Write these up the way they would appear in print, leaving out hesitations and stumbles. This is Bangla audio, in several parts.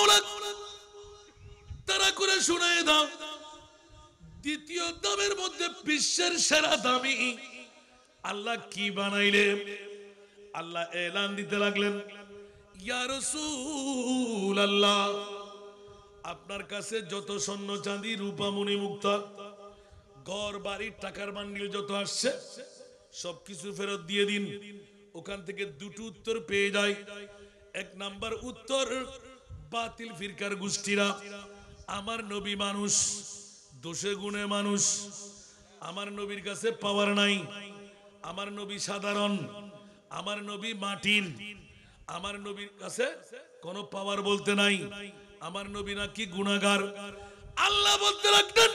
মাওলা তারা করে শুনায় দাও দ্বিতীয় দামের মধ্যে বিশ্বের সেরা দামি আল্লাহ কি বানাইলে আল্লাহ এলান দিতে লাগলেন ইয়া রাসূলুল্লাহ আপনার কাছে যত স্বর্ণ চাঁদি রূপা মণি মুক্তা ঘর বাড়ি টাকার বান্ডিল যত আসছে সবকিছু ফেরত দিয়ে দিন ওখান থেকে দুটো উত্তর পেয়ে যায় এক নাম্বার উত্তর বাতিল ফিরকার গোষ্ঠীরা আমার নবী মানুষ দোষে গুণে মানুষ আমার নবীর কাছে পাওয়ার নাই আমার নবী সাধারণ আমার নবী মাটির আমার নবীর কাছে কোনো পাওয়ার বলতে নাই আমার নবী নাকি গুনাহগার আল্লাহ বলতে লাগলেন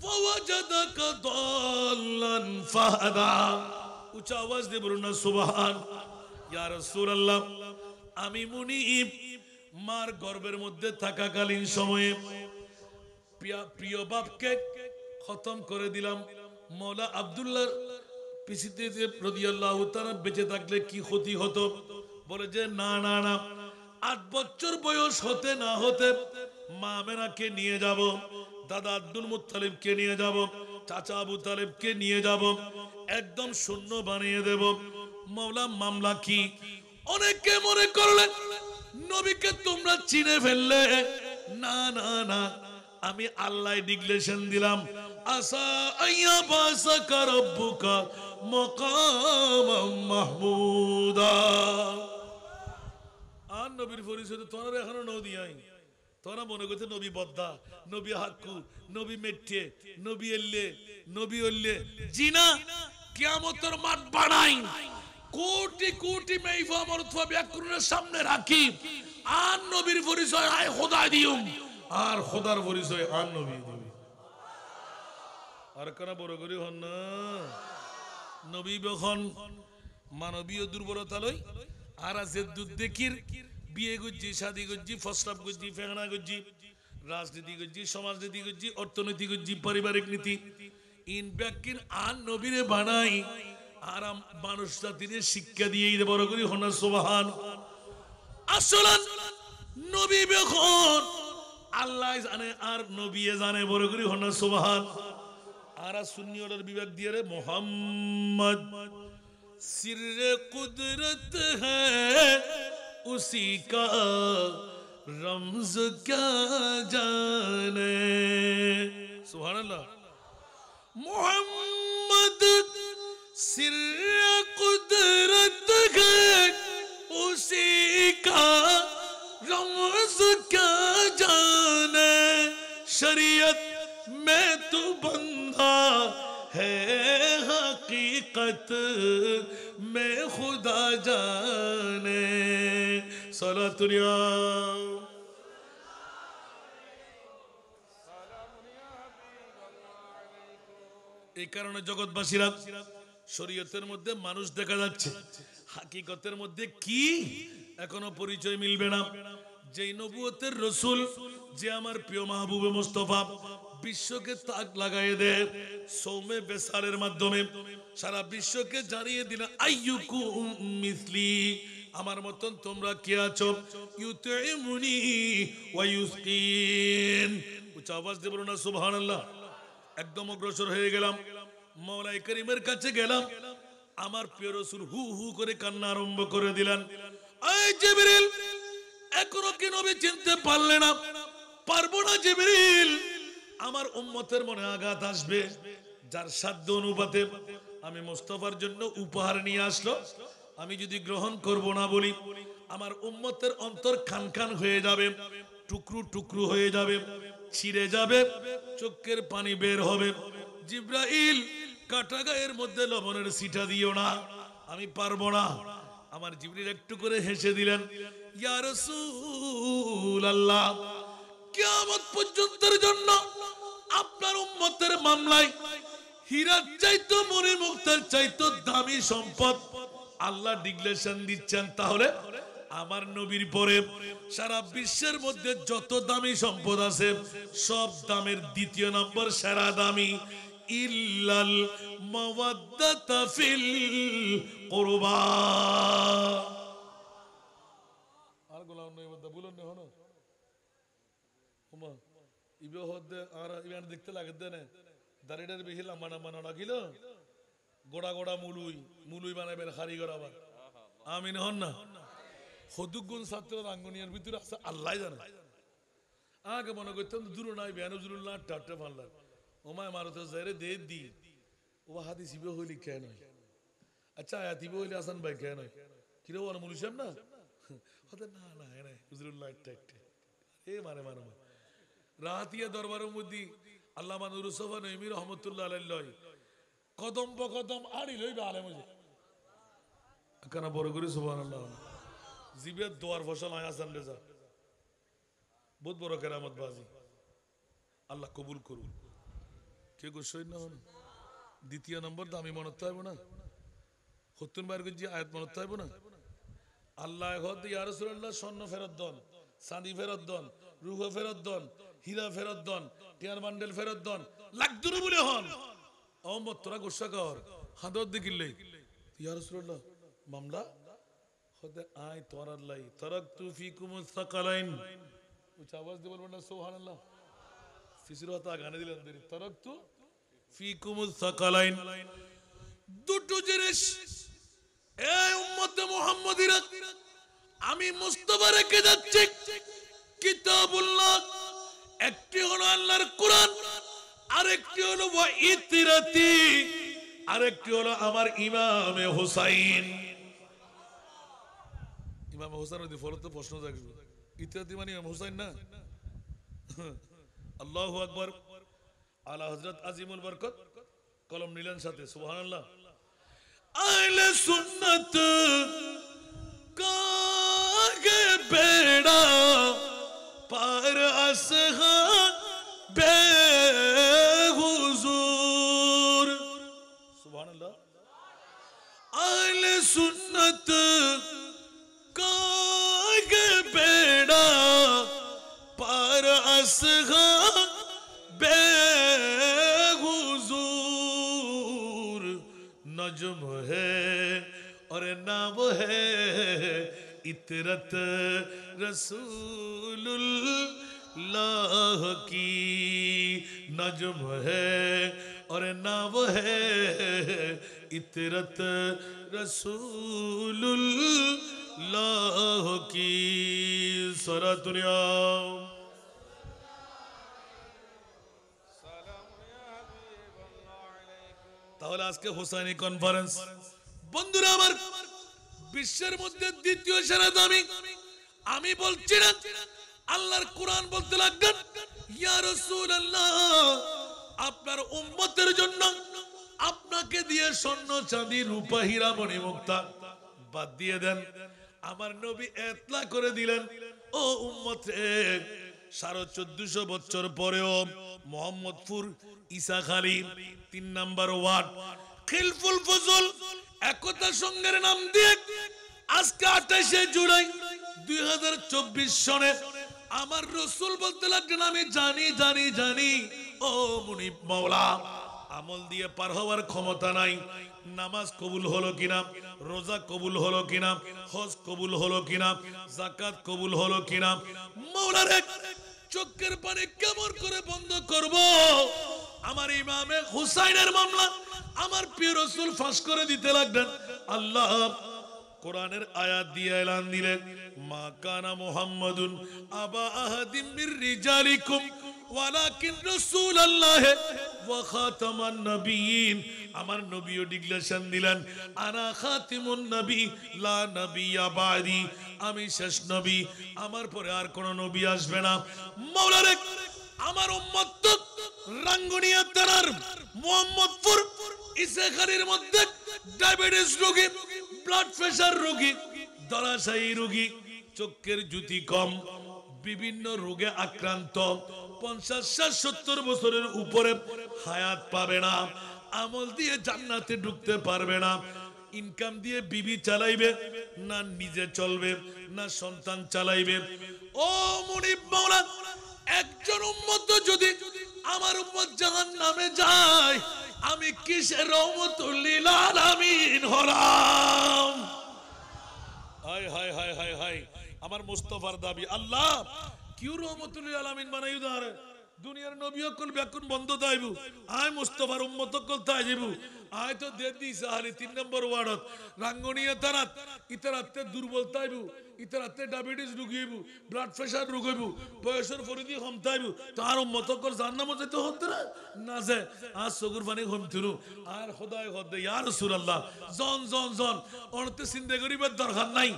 ফাওয়াজাদাকা দাল্লান ফাহাদা উচ্চ আওয়াজ দিয়ে বলুন না সুবহান ইয়া রাসূলুল্লাহ আমি মুনিব মার গর্ভের মধ্যে থাকাকালীন সময়ে প্রিয় বাপকে খতম করে দিলাম মওলা আব্দুল্লাহ পিসিতে রাদিয়াল্লাহু তাআলা বেঁচে থাকলে কি ক্ষতি হতো বলে যে না না না 8 বছর বয়স হতে না হতে মা আমেনাকে নিয়ে যাব দাদা আব্দুল মুত্তালিবকে নিয়ে যাব চাচা আবু তালেবকে নিয়ে যাব একদম শূন্য বানিয়ে দেব মাওলা মামলা কি অনেকে মনে করলেন নবীকে তোমরা চিনে ফেললে না না না আমি আল্লাহ ডিক্লেরেশন দিলাম আসা আইয়া বাসাকা রাব্বুকা মাকামাম মাহমুদা আর নবীর পরিচয় তোরা এখনো নদী আই তোরা মনে করছে নবী বদ্দা নবী হাক্কু নবী মেট্টে নবী এল্লে নবী ওল্লে জিনা কিয়ামতের মাঠ বানাই কোটি কোটি মেইফা মরতফা ব্যাকরণের সামনে রাখি আর নবীর পরিচয় আয় খোদা দিউম আর খোদার পরিচয় আর নবী দিবি আর কারা বড় করি হন না নবী যখন মানবীয় দুর্বলতা লই আর আছে দুধ দেখির বিয়ে করছি শাদি করছি ফসলাপ করছি ফেহানা করছি রাজনীতি করছি সমাজনীতি করছি অর্থনীতি করছি পারিবারিক নীতি ইন ব্যাকিন আর নবীরে বানাই আর মানুষরা তিনি শিক্ষা দিয়ে বড় করি হন না সুবহান আসলে নবী যখন আল্লাহ জানে আর নবী জানে বড় করি হন না সুবহান আর সুন্নি ওর বিভাগ দিয়ে রে মোহাম্মদ सिर्रे कुदरत है उसी का रमज क्या जाने सुभान अल्लाह मोहम्मद सिर्रे कुदरत है उसी का रमज क्या जाने शरीयत में तू बंदा है हकीकत में खुदा जाने सलातुनिया এই কারণে জগৎবাসীরা শরীয়তের মধ্যে মানুষ দেখা যাচ্ছে হাকিকতের মধ্যে কি এখনো পরিচয় মিলবে না যেই নবুয়তের রাসূল যে আমার প্রিয় মাহবুবে মুস্তাফা বিশ্বকে তাক লাগায়ে দেয় সৌমে বেসালের মাধ্যমে সারা বিশ্বকে জানিয়ে দিলেন আইয়ুকুম মিসলি আমার মতন তোমরা কে আছো ইউতিমুনি ওয়া ইউসকিন উচ্চ আওয়াজ দিয়ে বলুন না সুবহানাল্লাহ একদম অগ্রসর হয়ে গেলাম মাওলাই করিমের কাছে গেলাম আমার প্রিয় রাসূল হু হু করে কান্না আরম্ভ করে দিলেন এই জিবরিল এখনো কি নবী চিনতে পারলে না পারবো না জিবরিল আমার উম্মতের মনে আঘাত আসবে যার সাধ্য অনুপাতে আমি মুস্তাফার জন্য উপহার নিয়ে আসলো আমি যদি গ্রহণ করব না বলি আমার উম্মতের অন্তর খান খান হয়ে যাবে টুকরো টুকরো হয়ে যাবে ছিঁড়ে যাবে চোখের পানি বের হবে জিব্রাইল কাটা গায়ের মধ্যে লবণের ছিটা দিও না আমি পারবো না আমার জিবরিল একটু করে হেসে দিলেন ইয়া রাসূলুল্লাহ কিয়ামত পর্যন্তের জন্য আপনার উম্মতের মামলায় হীরা চাইতো মনি মুক্তার চাইতো দামি সম্পদ আল্লাহ ডিক্লেরেশন দিচ্ছেন তাহলে আমার নবীর পরে সারা বিশ্বের মধ্যে যত দামি সম্পদ আছে সব দামের দ্বিতীয় নম্বর সেরা দামি ইল্লাল মাওয়াদ্দাতা ফিল কুরবা আর গোলাম নবী বলুন না হলো ওমা ইবে হদে আর ইবেন দেখতে লাগে দেনে দাড়িটার বেশি লম্বা লম্বা না লাগিল গোড়া গোড়া মুলুই বানাইবেন কারিগর আবার আমিন হন না হদুগুন ছাত্র রাঙ্গুনিয়ার ভিতরে আছে আল্লাহ জানে আগে মনে করতাম দূর নাই বেনজরুল্লাহ টাটে পারলাম ওমায় মারতে যাইরে দে দি ও হাদিস ইবে হইলি কেন আচ্ছা আয়াত ইবে হইলি আসান ভাই কেন কিরে ওর মুলুসাম না হতে না না এনে হুজুরুল্লাহ একটা এ মারে মারে রাহাতিয়া দরবারের মধ্যে আল্লামা নুরুল সোফা নঈমী রহমতুল্লাহ আলাইহি কদম বকদম আড়ি লইবে আলেম হইছে কানা বড় করে সুবহানাল্লাহ জিবের দোয়ার ফসল হয় আসান রেজা বহুত বড় কেরামত বাজি আল্লাহ কবুল করুন কে গোসই না হন দ্বিতীয় নম্বর দামি মনত হইব না হতুন বার গজি আয়াত মনত হইব না আল্লাহ হদ ইয়া রাসূলুল্লাহ স্বর্ণ ফেরত দন চাঁদি ফেরত দন রূপ ফেরত দন হীরা ফেরত দন টিয়ার বান্ডেল ফেরত দন লাখ দূরে বলে হন অমত তোরা গোসা কর হাদত দেখিলে ইয়া রাসূলুল্লাহ মামলা হদে আয় তোর আল্লাহ তারাকতু ফিকুমুস সাকালাইন উচ্চ আওয়াজ দিয়ে বলবেন না সুবহানাল্লাহ ফিসির হতা গানে দিলেন দেরি তারাকতু ফিকুমুস সাকালাইন দুটো জিনিস এই উম্মতে মুহাম্মাদিরা আমি মুস্তাফা রেখে যাচ্ছি কিতাবুল্লাহ একটি হলো আল্লাহর কোরআন আরেকটি হলো ওয়া ইতরাতি আরেকটি হলো আমার ইমামে হুসাইন ইমাম হুসাইন যদি ফলতে প্রশ্ন জাগবে ইতরাতি মানে ইমাম হুসাইন না আল্লাহু আকবার আলা হযরত আজিমুল বরকত কলম নিলেন সাথে সুবহানাল্লাহ আহলে সুন্নাত কাগে বেড়া পার আসহাবে হুজুর সুবহানাল্লাহ আহলে সুন্নাত কাগে বেড়া পার আসহাবে हुजूर नजम है और नाम है इतरत रसूलुल्लाह की नजम है और नाम है इतरत रसूलुल्लाह की सरातुनिया তাহলে আজকে হুসাইনি কনফারেন্স বন্ধুরা আমার বিশ্বের মধ্যে দ্বিতীয় সেরা দামি আমি বলছি না আল্লাহর কোরআন বলতে লাগলেন ইয়া রাসূলুল্লাহ আপনার উম্মতের জন্য আপনাকে দিয়ে স্বর্ণ চাঁদি রূপা হীরা মণি মুক্তা বাদ দিয়ে দেন আমার নবী এতলা করে দিলেন ও উম্মত রে 1450 বছর পরেও মোহাম্মদপুর ঈসাখালী 3 নাম্বার ওয়ার্ড খিলফুল ফজল একতা সংঘের নাম দিয়ে আজকে 28 জুলাই 2024 সনে আমার রাসূল বলতে লাগলেন আমি জানি জানি জানি ও মুনিব মাওলা আমল দিয়ে পার হওয়ার ক্ষমতা নাই নামাজ কবুল হলো কিনা রোজা কবুল হলো কিনা হজ কবুল হলো কিনা যাকাত কবুল হলো কিনা মাওলার চোখের পানি কেমন করে বন্ধ করব আমার ইমামে হুসাইনের মামলা আমার প্রিয় রাসূল ফাঁস করে দিতে লাগলেন আল্লাহ কোরআনের আয়াত দিয়ে এলান দিলেন মা কানা মুহাম্মাদুন আবা আহাদিম মির রিজালিকুম ওয়ালাকিন রাসূলুল্লাহ ওয়া খাতামান নবিয়্যিন আমার নবীও ডিক্লারেশন দিলেন আনা খাতিমুন নবী লা নবিয়্যা বাদি আমি শেষ নবী আমার পরে আর কোন নবী আসবে না মাওলানা আমার উম্মত তো রাঙ্গুনিয়া থানার মোহাম্মদপুর ঈসাখালীর মধ্যে ডায়াবেটিস রোগী ব্লাড প্রেসার রোগী ধরাশায়ী রোগী চোখের জ্যোতি কম বিভিন্ন রোগে আক্রান্ত 50-70 বছরের উপরে হায়াত পাবে না আমল দিয়ে জান্নাতে ঢুকতে পারবে না ইনকাম দিয়ে বিবি চালাইবে না নিজে চলবে না সন্তান চালাইবে ও মুনিব মাওলা একজন উম্মত যদি আমার উম্মত জাহান্নামে যায় আমি কিসের রহমতুল লিল আলামিন হলাম হায় হায় হায় হায় হায় আমার মুস্তাফার দাবি আল্লাহ কিউ রহমতুল আলামিন বানাইও দারে দুনিয়ার নবী অকল ব্যাকুন বন্ধ দাইবু আয় মুস্তাফার উম্মত অকল তাইবু আয় তো দে দিছে আলি 3 নম্বর ওয়ার্ডত রাঙ্গনিয়া তারাত ইতারাতে দুর্বল তাইবু ইতারাতে ডায়াবেটিস রোগীবু ব্লাড প্রেসার রোগীবু বয়সের পরিধি কম তাইবু তার উম্মত অকল জান্নামে যেতে হতে না যে আজ সগুর পানি কম তুলু আর খোদায় খোদে ইয়া রাসূলুল্লাহ জন জন জন অনতে চিন্তা করিবার দরকার নাই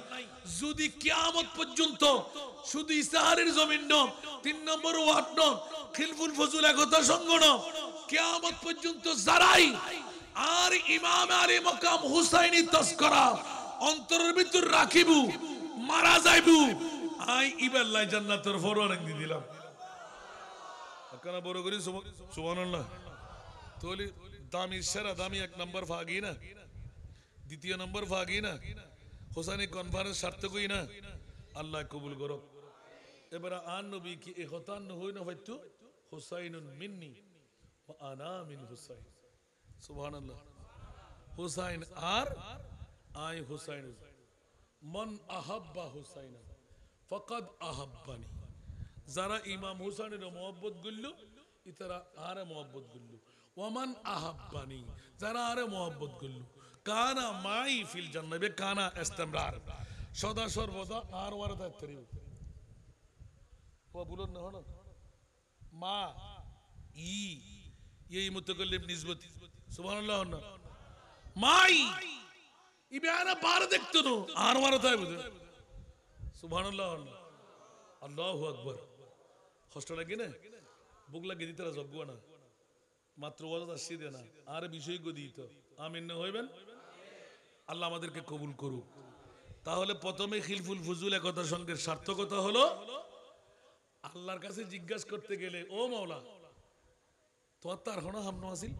যদি কিয়ামত পর্যন্ত শুধু ইসরায়েলের জমিন ন 3 নম্বর ওয়ার্ড ন খিলফুল ফজুল একতা সংগঠন কিয়ামত পর্যন্ত যারাই আর ইমাম আলী মাকাম হুসাইনি তস্করা অন্তরের ভিতর রাখিবু মারা যাইবু আই ইবাল্লাহ জান্নাতের ফরওয়ারাং দি দিলাম আকানা বড় করি সুবহানাল্লাহ তোলি দামি সেরা দামি এক নম্বর ফাগি না দ্বিতীয় নম্বর ফাগি না হোসাইনি কনফারেন্স সার্থকই না আল্লাহ কবুল করুক এবারে আন নবী কি এ হতান হই না হয়তো হুসাইনুন মিন্নি ওয়া আনা মিন হুসাইন সুবহানাল্লাহ হুসাইন আর আই হুসাইন মান আহাব্বা হুসাইনা ফাকাদ আহাব্বানি যারা ইমাম হুসাইনের মোহব্বত গুল্লু ইতারা আরে মোহব্বত গুল্লু ওয়ামান আহাব্বানি যারা আরে মোহব্বত গুল্লু কানা মাই ফিল জান্নাত বে কানা ইস্তিমরার সদা সর্বদা আর ওয়ারদা তরিউ বলুন না হলো মা ই এই মুতাকাল্লিম নিসবত সুবহানাল্লাহ না মাই ইবানা বার দেখতো না আর ওয়ারদা বুঝ সুবহানাল্লাহ আল্লাহু আকবার কষ্ট লাগে না বুক লাগে দিতরা জগগো না মাত্র ওয়াজা সিদে না আর বিষয় গো দিত আমিন না হইবেন আল্লাহ আমাদেরকে কবুল করুক তাহলে প্রথমে খিলফুল ফুজুল একতার সঙ্গে সার্থকতা হলো আল্লাহর কাছে জিজ্ঞাসা করতে গেলে ও মাওলা তোর তার হনা হামনো আসিল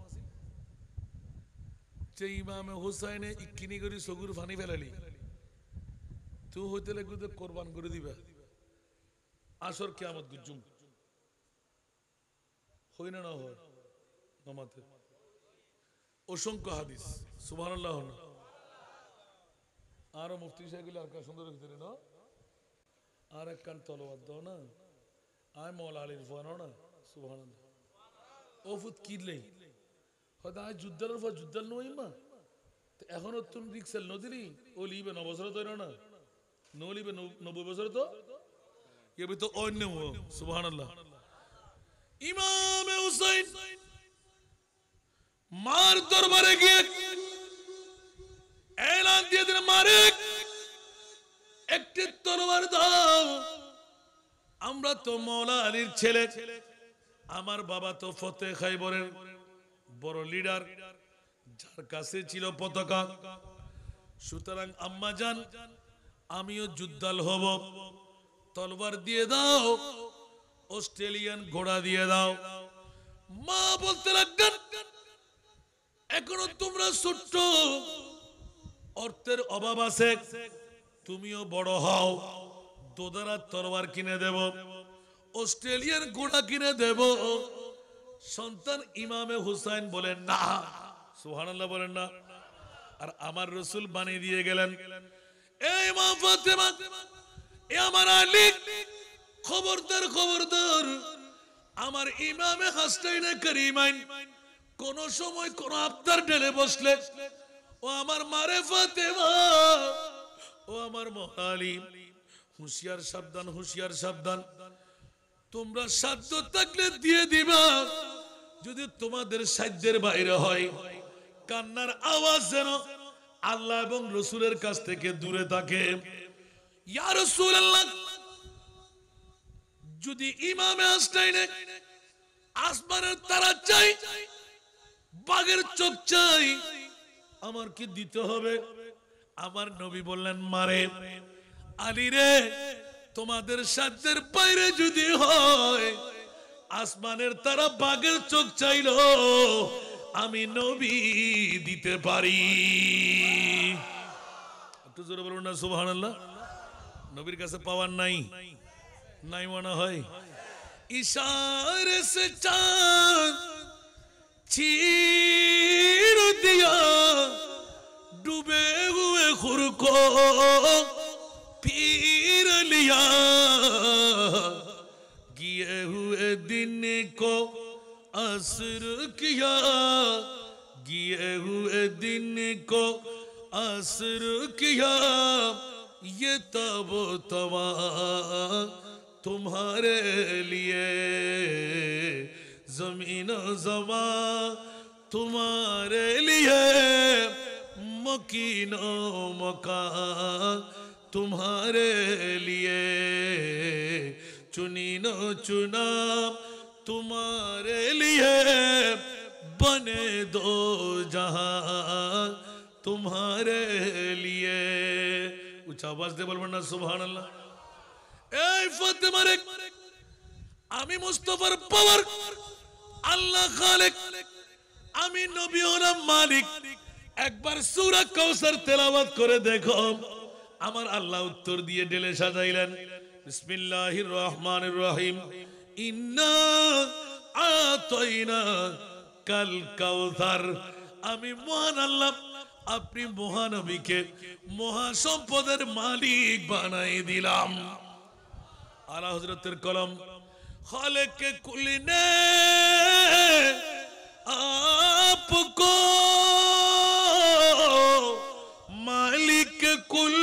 যে ইমামে হুসাইনে ইকিনি করি সগুর ফানি ফেলালি তুই হইতে লাগবে কোরবান করে দিবা আসর কিয়ামত গুজুম হই না হয় নামাতে অসংখ্য হাদিস সুবহানাল্লাহ আর মুফতি সাহেব আর কা সুন্দর ভিতরে না আর এক কান তলোয়ার দাও না আয় মৌলা আলীর ফানো না সুবহানাল্লাহ ওফুত কিদলে হয়তো আয় যুদ্ধার পর যুদ্ধাল নই মা এখনো তুমি রিক্সেল নদীরি ও লিবে 9 বছর তো না নো লিবে 90 বছর তো ये तो অন্য সুবহানাল্লাহ ইমাম হুসাইন মার দরবারে গিয়ে এলান দিয়ে দিলেন মালিক একটি তরবার দাও আমরা তো মাওলা আলীর ছেলে আমার বাবা তো ফতেহ খাইবরের বড় লিডার যার কাছে ছিল পতাকা সুতরাং আম্মা জান আমিও যুদ্ধাল হব তলবার দিয়ে দাও অস্ট্রেলিয়ান ঘোড়া দিয়ে দাও মা বলতে লাগলেন এখনো তোমরা ছোট্ট অর্থের অভাব আছে তুমিও বড় হও দোদারা তরবার কিনে দেব অস্ট্রেলিয়ান ঘোড়া কিনে দেব সন্তান ইমামে হুসাইন বলেন না সুবহানাল্লাহ বলেন না আর আমার রাসূল বানিয়ে দিয়ে গেলেন এই মা ফাতেমা এ আমার আলী খবরদার খবরদার আমার ইমামে হাসনাইনে করিমাইন কোন সময় কোন আবদার ঢেলে বসলে ও আমার মারে ফাতেমা ও আমার মহালি হুঁশিয়ার সাবধান হুঁশিয়ার সাবধান তোমরা সাধ্য থাকলে দিয়ে দিবা যদি তোমাদের সাধ্যের বাইরে হয় কান্নার আওয়াজ যেন আল্লাহ এবং রাসূলের কাছ থেকে দূরে থাকে ইয়া রাসূলুল্লাহ যদি ইমামে হাসনাইনে আসমানের তারা চাই বাঘের চোখ চাই আমার কি দিতে হবে আমার নবী বললেন মারে আলী রে তোমাদের সাধ্যের বাইরে যদি হয় আসমানের তারা বাঘের চোখ চাইলো আমি নবী দিতে পারি একটু জোরে বলুন না সুবহানাল্লাহ নবীর কাছে পাওয়ার নাই নাই মনে হয় ইশারে সে চাঁদ चीर दिया डूबे हुए खुर को पीर लिया को असर किया, गिए हुए दिन को असर किया, ये तब तवा तुम्हारे लिए, जमीन ज़मा तुम्हारे लिए, मकीनो मकान तुम्हारे लिए, चुनीनो चुना तुम्हारे लिए, बने दो जहां तुम्हारे लिए। उच्च आवाज दे बोलबेन ना सुबहानाल्लाह। এই ফাতেমা রে, আমি মুস্তাফার পাওয়ার, আল্লাহ খালেক, আমি নবী হলাম মালিক। একবার সূরা কাউসার তেলাওয়াত করে দেখো। আমার আল্লাহ উত্তর দিয়ে ঢেলে সাজাইলেন। বিসমিল্লাহির রহমানির রহিম, ইন্না আতাইনা কাল কাউসার। আমি মহান আল্লাহ, আপনি মহানবীকে মহাসম্পদের মালিক বানাই দিলাম। আলা হযরতের কলম, খালেক কুল ने आपको मालिक कुल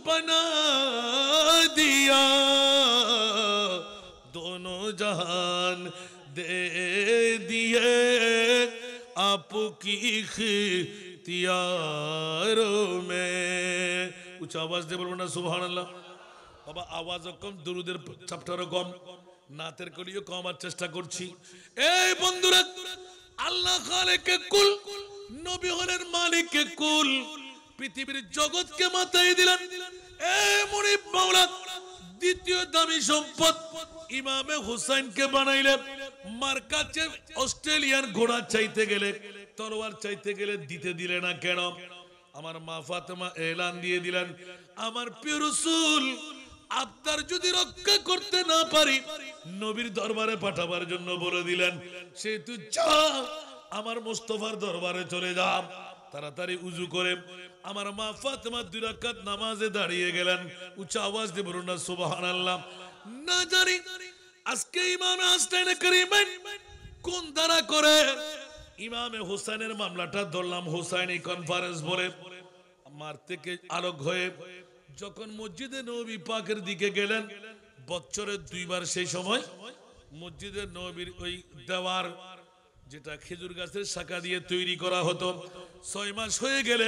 बना दिया, दोनों जहान दे दिए आपकी इख्तियारों में। उच्च आवाज दे बोलबो ना सुबहानाल्लाह। বাবা আওয়াজ কম, দুরুদের চ্যাপ্টারও কম, নাতের কলিও কম, আর চেষ্টা করছি। এই বন্ধুরা, আল্লাহ খালেকে কুল, নবী হলেন মালিকে কুল, পৃথিবীর জগৎকে মাথায় দিলেন। এই মুনিব মাওলা দ্বিতীয় দামি সম্পদ ইমামে হুসাইনকে বানাইলেন। মার কাছে অস্ট্রেলিয়ান ঘোড়া চাইতে গেলে, তলোয়ার চাইতে গেলে দিতে দিলে না কেন? আমার মা ফাতেমা এলান দিয়ে দিলেন, আমার প্রিয় রাসূল আপনার যদি রক্ষা করতে না পারি, নবীর দরবারে পাঠাবার জন্য বলে দিলেন, সে তুই যা, আমার মুস্তাফার দরবারে চলে যা। তাড়াতাড়ি উযু করে আমার মা ফাতেমা 2 রাকাত নামাজে দাঁড়িয়ে গেলেন। উচ্চ আওয়াজ দিয়ে বলুন না সুবহানাল্লাহ। না জানি আজকে ইমাম হাসান করিমেন কোন ধারা করে ইমামে হোসেনের মামলাটা ধরলাম হোসাইনি কনফারেন্স বলে। আমার থেকে আলোক হয়ে যখন মসজিদে নবী পাকের দিকে গেলেন, বছরে 2 বার সেই সময় মসজিদে নবীর ওই দেওয়ার, যেটা খেজুর গাছের শাখা দিয়ে তৈরি করা হতো, 6 মাস হয়ে গেলে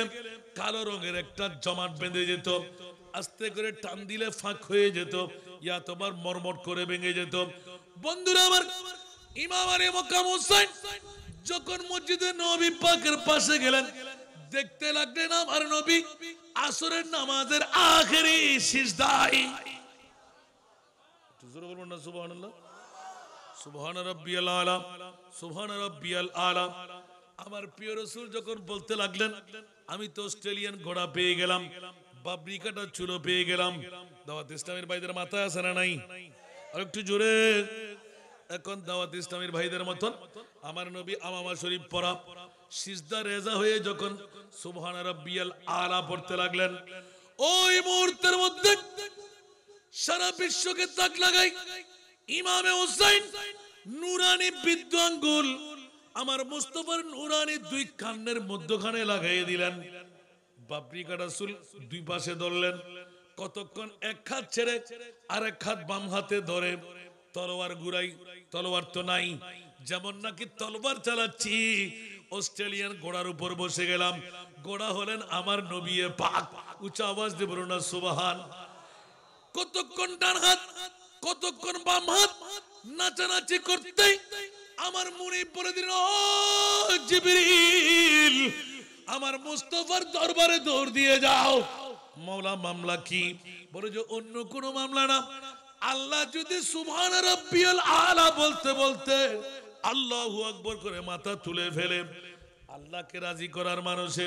কালো রঙের একটা জমাট বেঁধে যেত, আস্তে করে টান দিলে ফাঁক হয়ে যেত, ইয়া তোমার মরমট করে ভেঙে যেত। বন্ধুরা আমার, ইমাম আলী মক্কাম হোসেন যখন মসজিদে নবী পাকের পাশে গেলেন, দেখতে লাগলেন আমার নবী আসরের নামাজের আখেরি সিজদায়। জোরে বলুন না সুবহানাল্লাহ। সুবহান রাব্বিয়াল আলা, সুবহান রাব্বিয়াল আলা। আমার প্রিয় রাসূল যখন বলতে লাগলেন, আমি তো অস্ট্রেলিয়ান ঘোড়া পেয়ে গেলাম, বাবরি কাটা চুলো পেয়ে গেলাম। দাওয়াত ইসলামের ভাইদের মাথায় আছে না নাই? আর একটু জোরে। এখন দাওয়াত ইসলামের ভাইদের মতন আমার নবী আমামা শরীফ পড়া, সিজদা রেজা হয়ে যখন সুবহান রাব্বিয়াল আলা পড়তে লাগলেন, ওই মুহূর্তের মধ্যে সারা বিশ্বকে তাক লাগাই ইমামে হোসেন নুরানি বিদ্যু আঙ্গুল আমার মুস্তাফার নুরানি 2 কানের মধ্যখানে লাগাই দিলেন। বাবরি কাটা চুল 2 পাশে ধরলেন। কতক্ষণ এক হাত ছেড়ে আর এক হাত বাম হাতে ধরে তলোয়ার ঘুরাই। তলোয়ার তো নাই, যেমন নাকি তলোয়ার চালাচ্ছি, অস্ট্রেলিয়ান ঘোড়ার উপর বসে গেলাম। ঘোড়া হলেন আমার নবী পাক। উচ্চ আওয়াজ দিয়ে বলুন না সুবহান। কতক্ষণ ডান হাত, কতক্ষণ বাম হাত নাচানাচি করতে আমার মুনিব বলে দিল, ও জিবরিল, আমার মুস্তাফার দরবারে দৌড় দিয়ে যাও। মাওলা মামলা কি? বলে যে অন্য কোন মামলা না। আল্লাহ যদি সুবহান রাব্বিয়াল আলা বলতে বলতে আল্লাহু আকবার করে মাথা তুলে ফেলে, আল্লাহকে রাজি করার মানুষে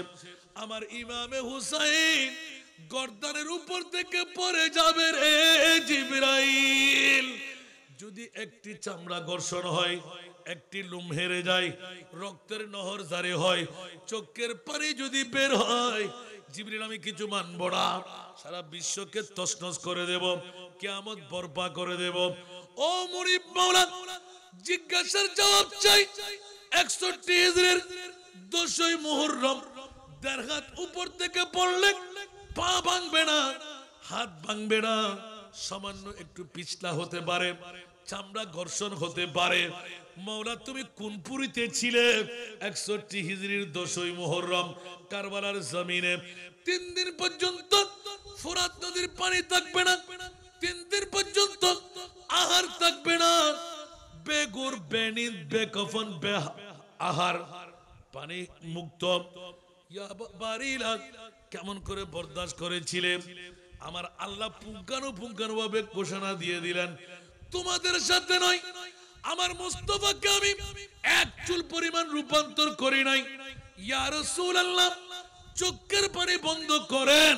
আমার ইমামে হুসাইন গর্দানের উপর থেকে পড়ে যাবে রে জিবরাইল। যদি একটি চামড়া ঘর্ষণ হয়, একটি লুম হেরে যায়, রক্তের নহর জারি হয়, চোখের পানি যদি বের হয়, জিবরিল আমি কিছু মানব না, সারা বিশ্বকে তছনছ করে দেব, কিয়ামত বরপা করে দেব। ও মুনিব মাওলা, জিজ্ঞাসার জবাব চাই 61 হিজরির 10ই মুহররম 1.5 হাত উপর থেকে পড়লে পা ভাঙবে না, হাত ভাঙবে না, সামান্য একটু পিছলা হতে পারে, চামড়া ঘর্ষণ হতে পারে। মাওলা তুমি কোন পুরীতে ছিলে? 61 হিজরির 10ই মুহররম কারবালার জমিনে 3 দিন পর্যন্ত ফোরাত নদীর পানি থাকবে না, 3 দিন পর্যন্ত আহার থাকবে না, বেগুর বেনিদ বেকফন বে আহার পানি মুক্ত। ইয়া বারিলা কেমন করে বরদাস্ত করেছিলেন? আমার আল্লাহ পুঙ্খানুপুঙ্খানুভাবে ঘোষণা দিয়ে দিলেন, তোমাদের সাথে নয়, আমার মুস্তাফাকে আমি এক চুল পরিমাণ রূপান্তর করি নাই। ইয়া রাসূলুল্লাহ চোখের পানি বন্ধ করেন।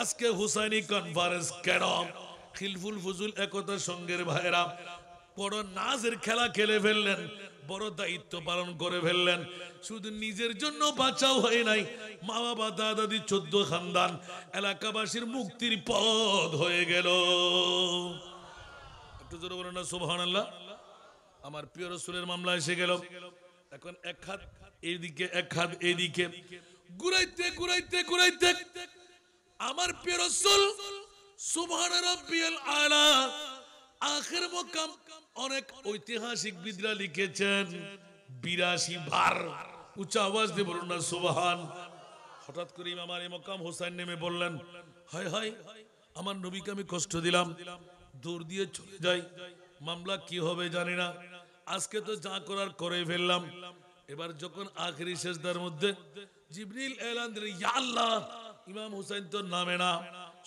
আজকে হুসাইনি কনফারেন্স কেন? খিলফুল ফুজুল একতা সঙ্গের ভাইরা বড় নাজের খেলা খেলে ফেললেন, বড় দায়িত্ব পালন করে ফেললেন। শুধু নিজের জন্য বাঁচাও হয় নাই, মা বাবা দাদা দাদি 14 খানদান এলাকাবাসীর মুক্তির পথ হয়ে গেল। একটু জোরে বলেন না সুবহানাল্লাহ। আমার প্রিয় রাসূলের মামলা এসে গেল। এখন এক হাত এইদিকে, এক হাত এইদিকে, ঘুরাইতে ঘুরাইতে ঘুরাইতে আমার প্রিয় রাসূল সুবহান রাব্বিয়াল আলা আখির মাকাম অনেক ঐতিহাসিকবিদরা লিখেছেন 82 বার। উচ্চ আওয়াজ দিয়ে বলুন না সুবহান। হঠাৎ করে ইমাম আলী মাকাম হোসেন নেমে বললেন, হায় হায় আমার নবীকে আমি কষ্ট দিলাম, দূর দিয়ে চলে যাই, মামলা কি হবে জানি না, আজকে তো যা করার করে ফেললাম। এবার যখন আখেরি সেজদার মধ্যে জিবরিল এলান দিলেন, ইয়া আল্লাহ ইমাম হোসেন তো নামে না,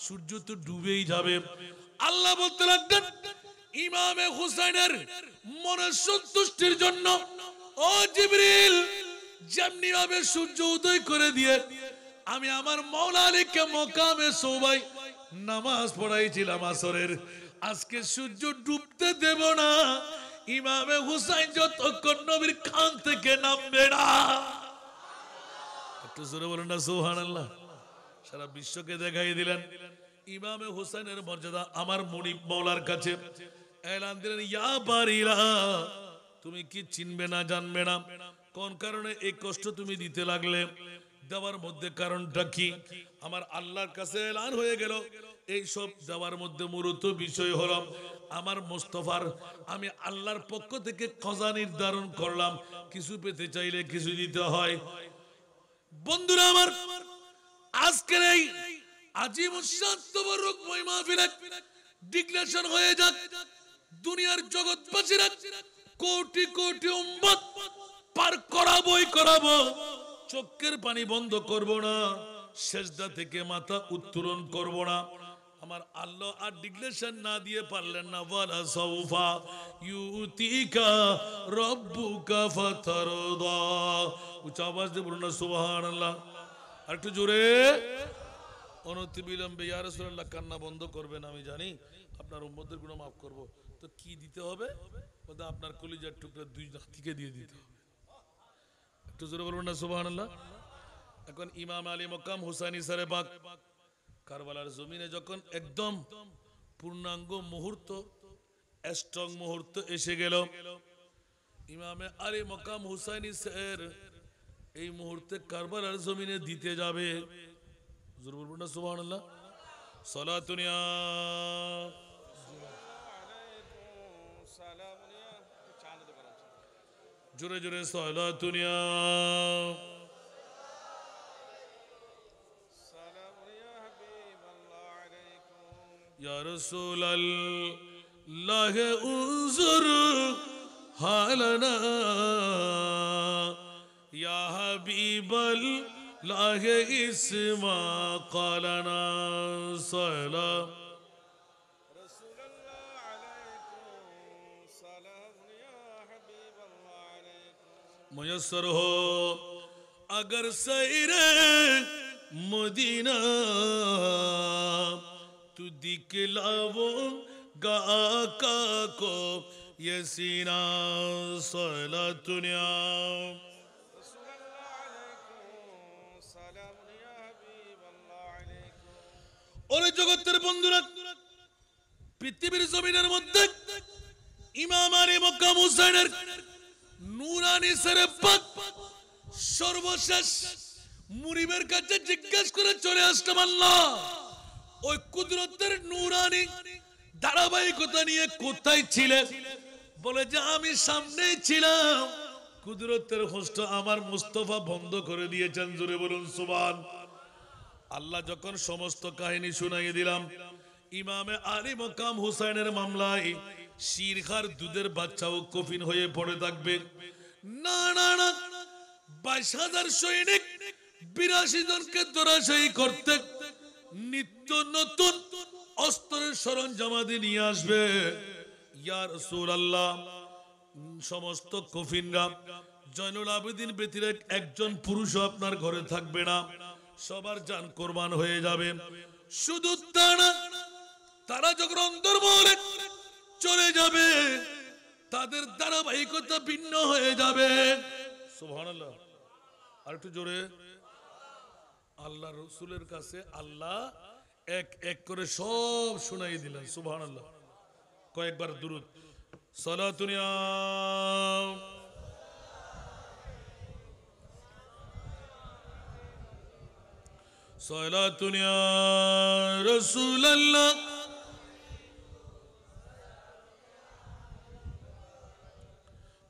সূর্য তো ডুবেই যাবে। আল্লাহ বলতে লাগলেন, ইমামে হুসাইনের মনের সন্তুষ্টির জন্য ও জিবরিল যেমনি ভাবে সূর্য উদয় করে দিয়ে আমি আমার মাওলা আলীকে মকামে সোবাই নামাজ পড়াইছিলাম আসরের, আজকে সূর্য ডুবতে দেব না, ইমামে হুসাইন যতক্ষণ নবীর খান থেকে নামবে না। একটু জোরে বলেন না সুবহানাল্লাহ। সারা বিশ্বকে দেখাই দিলেন ইমামে হুসাইনের মর্যাদা। আমার মুনিব মাওলার কাছে এলান দিলেন, ইয়া বারিরা তুমি কি চিনবে না জানবে না, কোন কারণে এই কষ্ট তুমি দিতে লাগলে, দেওয়ার মধ্যে কারণটা কি? আমার আল্লাহর কাছে এলান হয়ে গেল, এই সব দেওয়ার মধ্যে মূলত বিষয় হলো আমার মুস্তাফার আমি আল্লাহর পক্ষ থেকে খজা নির্ধারণ করলাম, কিছু পেতে চাইলে কিছু দিতে হয়। বন্ধুরা আমার, আজকের এই আজিম শান্তবরক মাহফিলে ডিক্লারেশন হয়ে যাক, দুনিয়ার জগৎবাসীরা কোটি কোটি উম্মত পার করাবোই করাবো, চোখের পানি বন্ধ করব না, সেজদা থেকে মাথা উত্তোলন করব না। আমার আল্লাহ আর ডিক্লারেশন না দিয়ে পারলেন না, ওয়ালা সাউফা ইউতিকা রাব্বুকা ফাতারদা। উচ্চ আওয়াজ দিয়ে বলুন না সুবহানাল্লাহ। আর একটু জোরে। অনতি বিলম্বে ইয়া রাসূলুল্লাহ কান্না বন্ধ করবেন, আমি জানি আপনার উম্মতদের গুনাহ মাফ করব। তো কি দিতে হবে? বলতে আপনার কলিজার টুকরা 2 জাতিকে দিয়ে দিতে হবে। একটু জোরে বলুন না সুবহানাল্লাহ। এখন ইমাম আলী মকাম হুসাইনি সারে বাগ কারবালার জমিনে যখন একদম পূর্ণাঙ্গ মুহূর্ত, স্ট্রং মুহূর্ত এসে গেল, ইমামে আলী মকাম হুসাইনি স্যার এই মুহূর্তে কারবালার জমিনে দিতে যাবে। জোরে বলুন না সুবহানাল্লাহ। সালাতুনিয়া জোরে জোরে সালাতুনিয়া ইয়া রাসূলাল্লাহ উযুর হালানা ইয়া হাবিবাল্লাহ ইসমা ক্বালানা সালাম मुयस्सर हो अगर सैरे मदीना तू दिखलावो आका को ये सीना सलातुनिया ওরে জগতের বন্ধুরা, পৃথিবীর জমিনের মধ্যে ইমাম আলী মক্কাম হুসাইনের নূরানি সেরে পাক সর্বশেষ মুরিবের কাছে জিজ্ঞেস করে চলে আসলাম, আল্লাহ ওই কুদরতের নূরানি ধারাবাহিকতা নিয়ে কোথায় ছিলে? বলে যে আমি সামনেই ছিলাম, কুদরতের হোস্ট আমার মুস্তাফা বন্ধ করে দিয়েছেন। জোরে বলুন সুবহান। আল্লাহ যখন সমস্ত কাহিনী শুনাইয়ে দিলাম, ইমামে আলী মকাম হুসাইনের মামলায় শিরখার দুধের বাচ্চাও কফিন হয়ে পড়ে থাকবে। না না না, 22,000 সৈনিক 82 জনকে ধরাশায়ী করতে নিত্য নতুন অস্ত্রের সরঞ্জামাদি নিয়ে আসবে। ইয়া রাসূলুল্লাহ, সমস্ত কফিনরা জয়নুল আবেদিন ব্যতীত একজন পুরুষও আপনার ঘরে থাকবে না, সবার জান কোরবান হয়ে যাবে। শুধু তা না, তারা যখন অন্তর্মহলে চলে যাবে তাদের ধারাবাহিকতা ভিন্ন হয়ে যাবে। সুবহানাল্লাহ। আর একটু জোরে। আল্লাহ রসুলের কাছে আল্লাহ এক এক করে সব শুনাই দিলেন। সুবহানাল্লাহ। কয়েকবার দুরূদ সালাতুন ইয়া সালাতুন ইয়া রাসূলুল্লাহ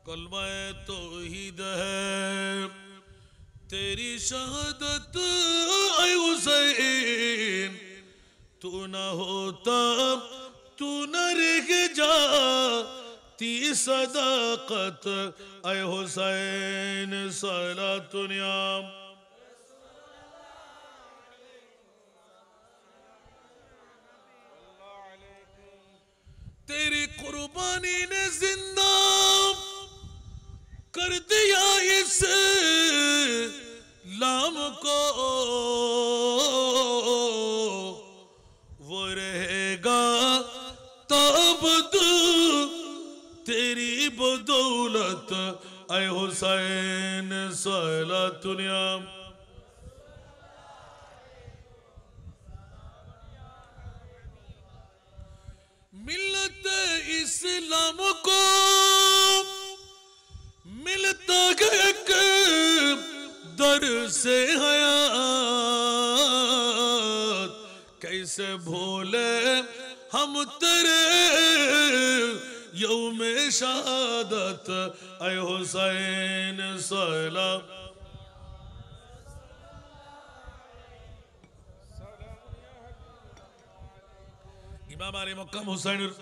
कलमा तौहीद है तेरी शहादत ऐ हुसैन, तू न होता तू न रह जाती सदाकत ऐ हुसैन। सलातुन या तेरी कुर्बानी ने जिंदा कर दिया इस लाम को, वो रहेगा तब तेरी बदौलत ऐ हुसैन। सलातुन या मिल्लत इस्लाम को मिलता एक दर से हयात, कैसे भूले हम तेरे यौम शहादत ऐ हुसैन। सलाम ইমাম আলী মক্কাম হুসাইনের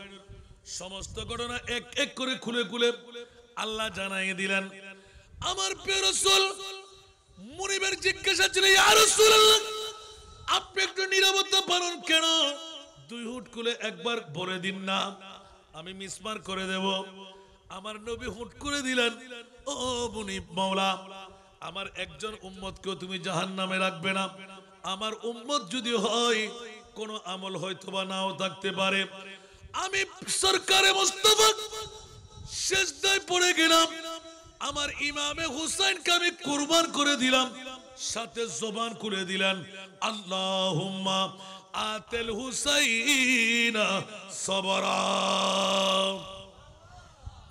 সমস্ত ঘটনা এক এক করে খুলে খুলে আল্লাহ জানাই দিলেন। আমার প্রিয় রাসূল মুনিবের জিজ্ঞাসা ছিল, ইয়া রাসূলুল্লাহ আপনি একটু নীরবতা পালন কেন? 2 হুট খুলে একবার বলে দিন না, আমি মিসমার করে দেব। আমার নবী হুট করে দিলেন, ও মুনিব মাওলা, আমার একজন উম্মতকেও তুমি জাহান্নামে রাখবে না। আমার উম্মত যদি হয় কোন আমল হয়তোবা নাও থাকতে পারে, আমি সরকারে মুস্তাফা সেজদায় পড়ে গেলাম, আমার ইমামে হুসাইনকে আমি কুরবান করে দিলাম। সাথে জবান খুলে দিলেন, আল্লাহুম্মা আতিল হুসাইনা সবরা।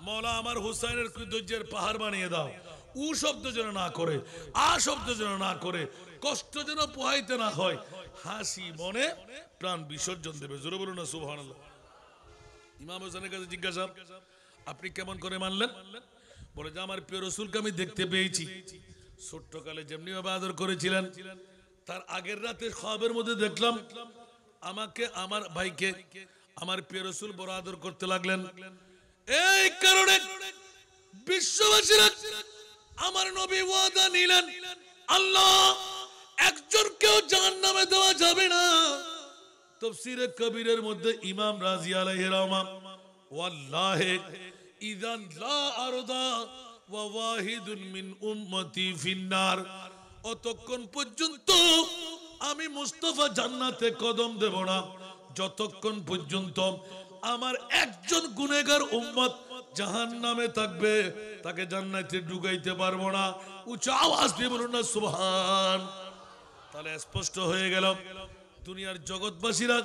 মওলা আমার হুসাইনের ধৈর্যের পাহাড় বানিয়ে দাও। উ শব্দ যেন না করে, আ শব্দ যেন না করে, কষ্ট যেন পোহাইতে না হয়, হাসি মনে প্রাণ বিসর্জন দেবে। জোরে বলুন না সুবহানাল্লাহ। ইমাম হোসেনের কাছে জিজ্ঞাসা, আপনি কেমন করে মানলেন? বলে যে আমার প্রিয় রাসূলকে আমি দেখতে পেয়েছি, ছোট্টকালে যেমনি ভাবে আদর করেছিলেন, তার আগের রাতে খ্বাবের মধ্যে দেখলাম আমাকে আমার ভাইকে আমার প্রিয় রাসূল বড় আদর করতে লাগলেন। এই কারণে বিশ্ববাসীরা আমার নবী ওয়াদা নিলেন, আল্লাহ একজনকেও জাহান্নামে দেওয়া যাবে না। তাফসীরে কবীরের মধ্যে ইমাম রাজি আলাইহির রহমান, ওয়াল্লাহি ইযান লা আরদা ওয়া ওয়াহিদুন মিন উম্মতি ফিন্নার, অতক্ষণ পর্যন্ত আমি মুস্তাফা জান্নাতে কদম দেব না যতক্ষণ পর্যন্ত আমার একজন গুনাহগার উম্মত জাহান্নামে থাকবে, তাকে জান্নাতে ঢুকাইতে পারবো না। উচ্চ আওয়াজ দিয়ে বলুন না সুবহান। তাহলে স্পষ্ট হয়ে গেল, দুনিয়ার জগৎবাসীরা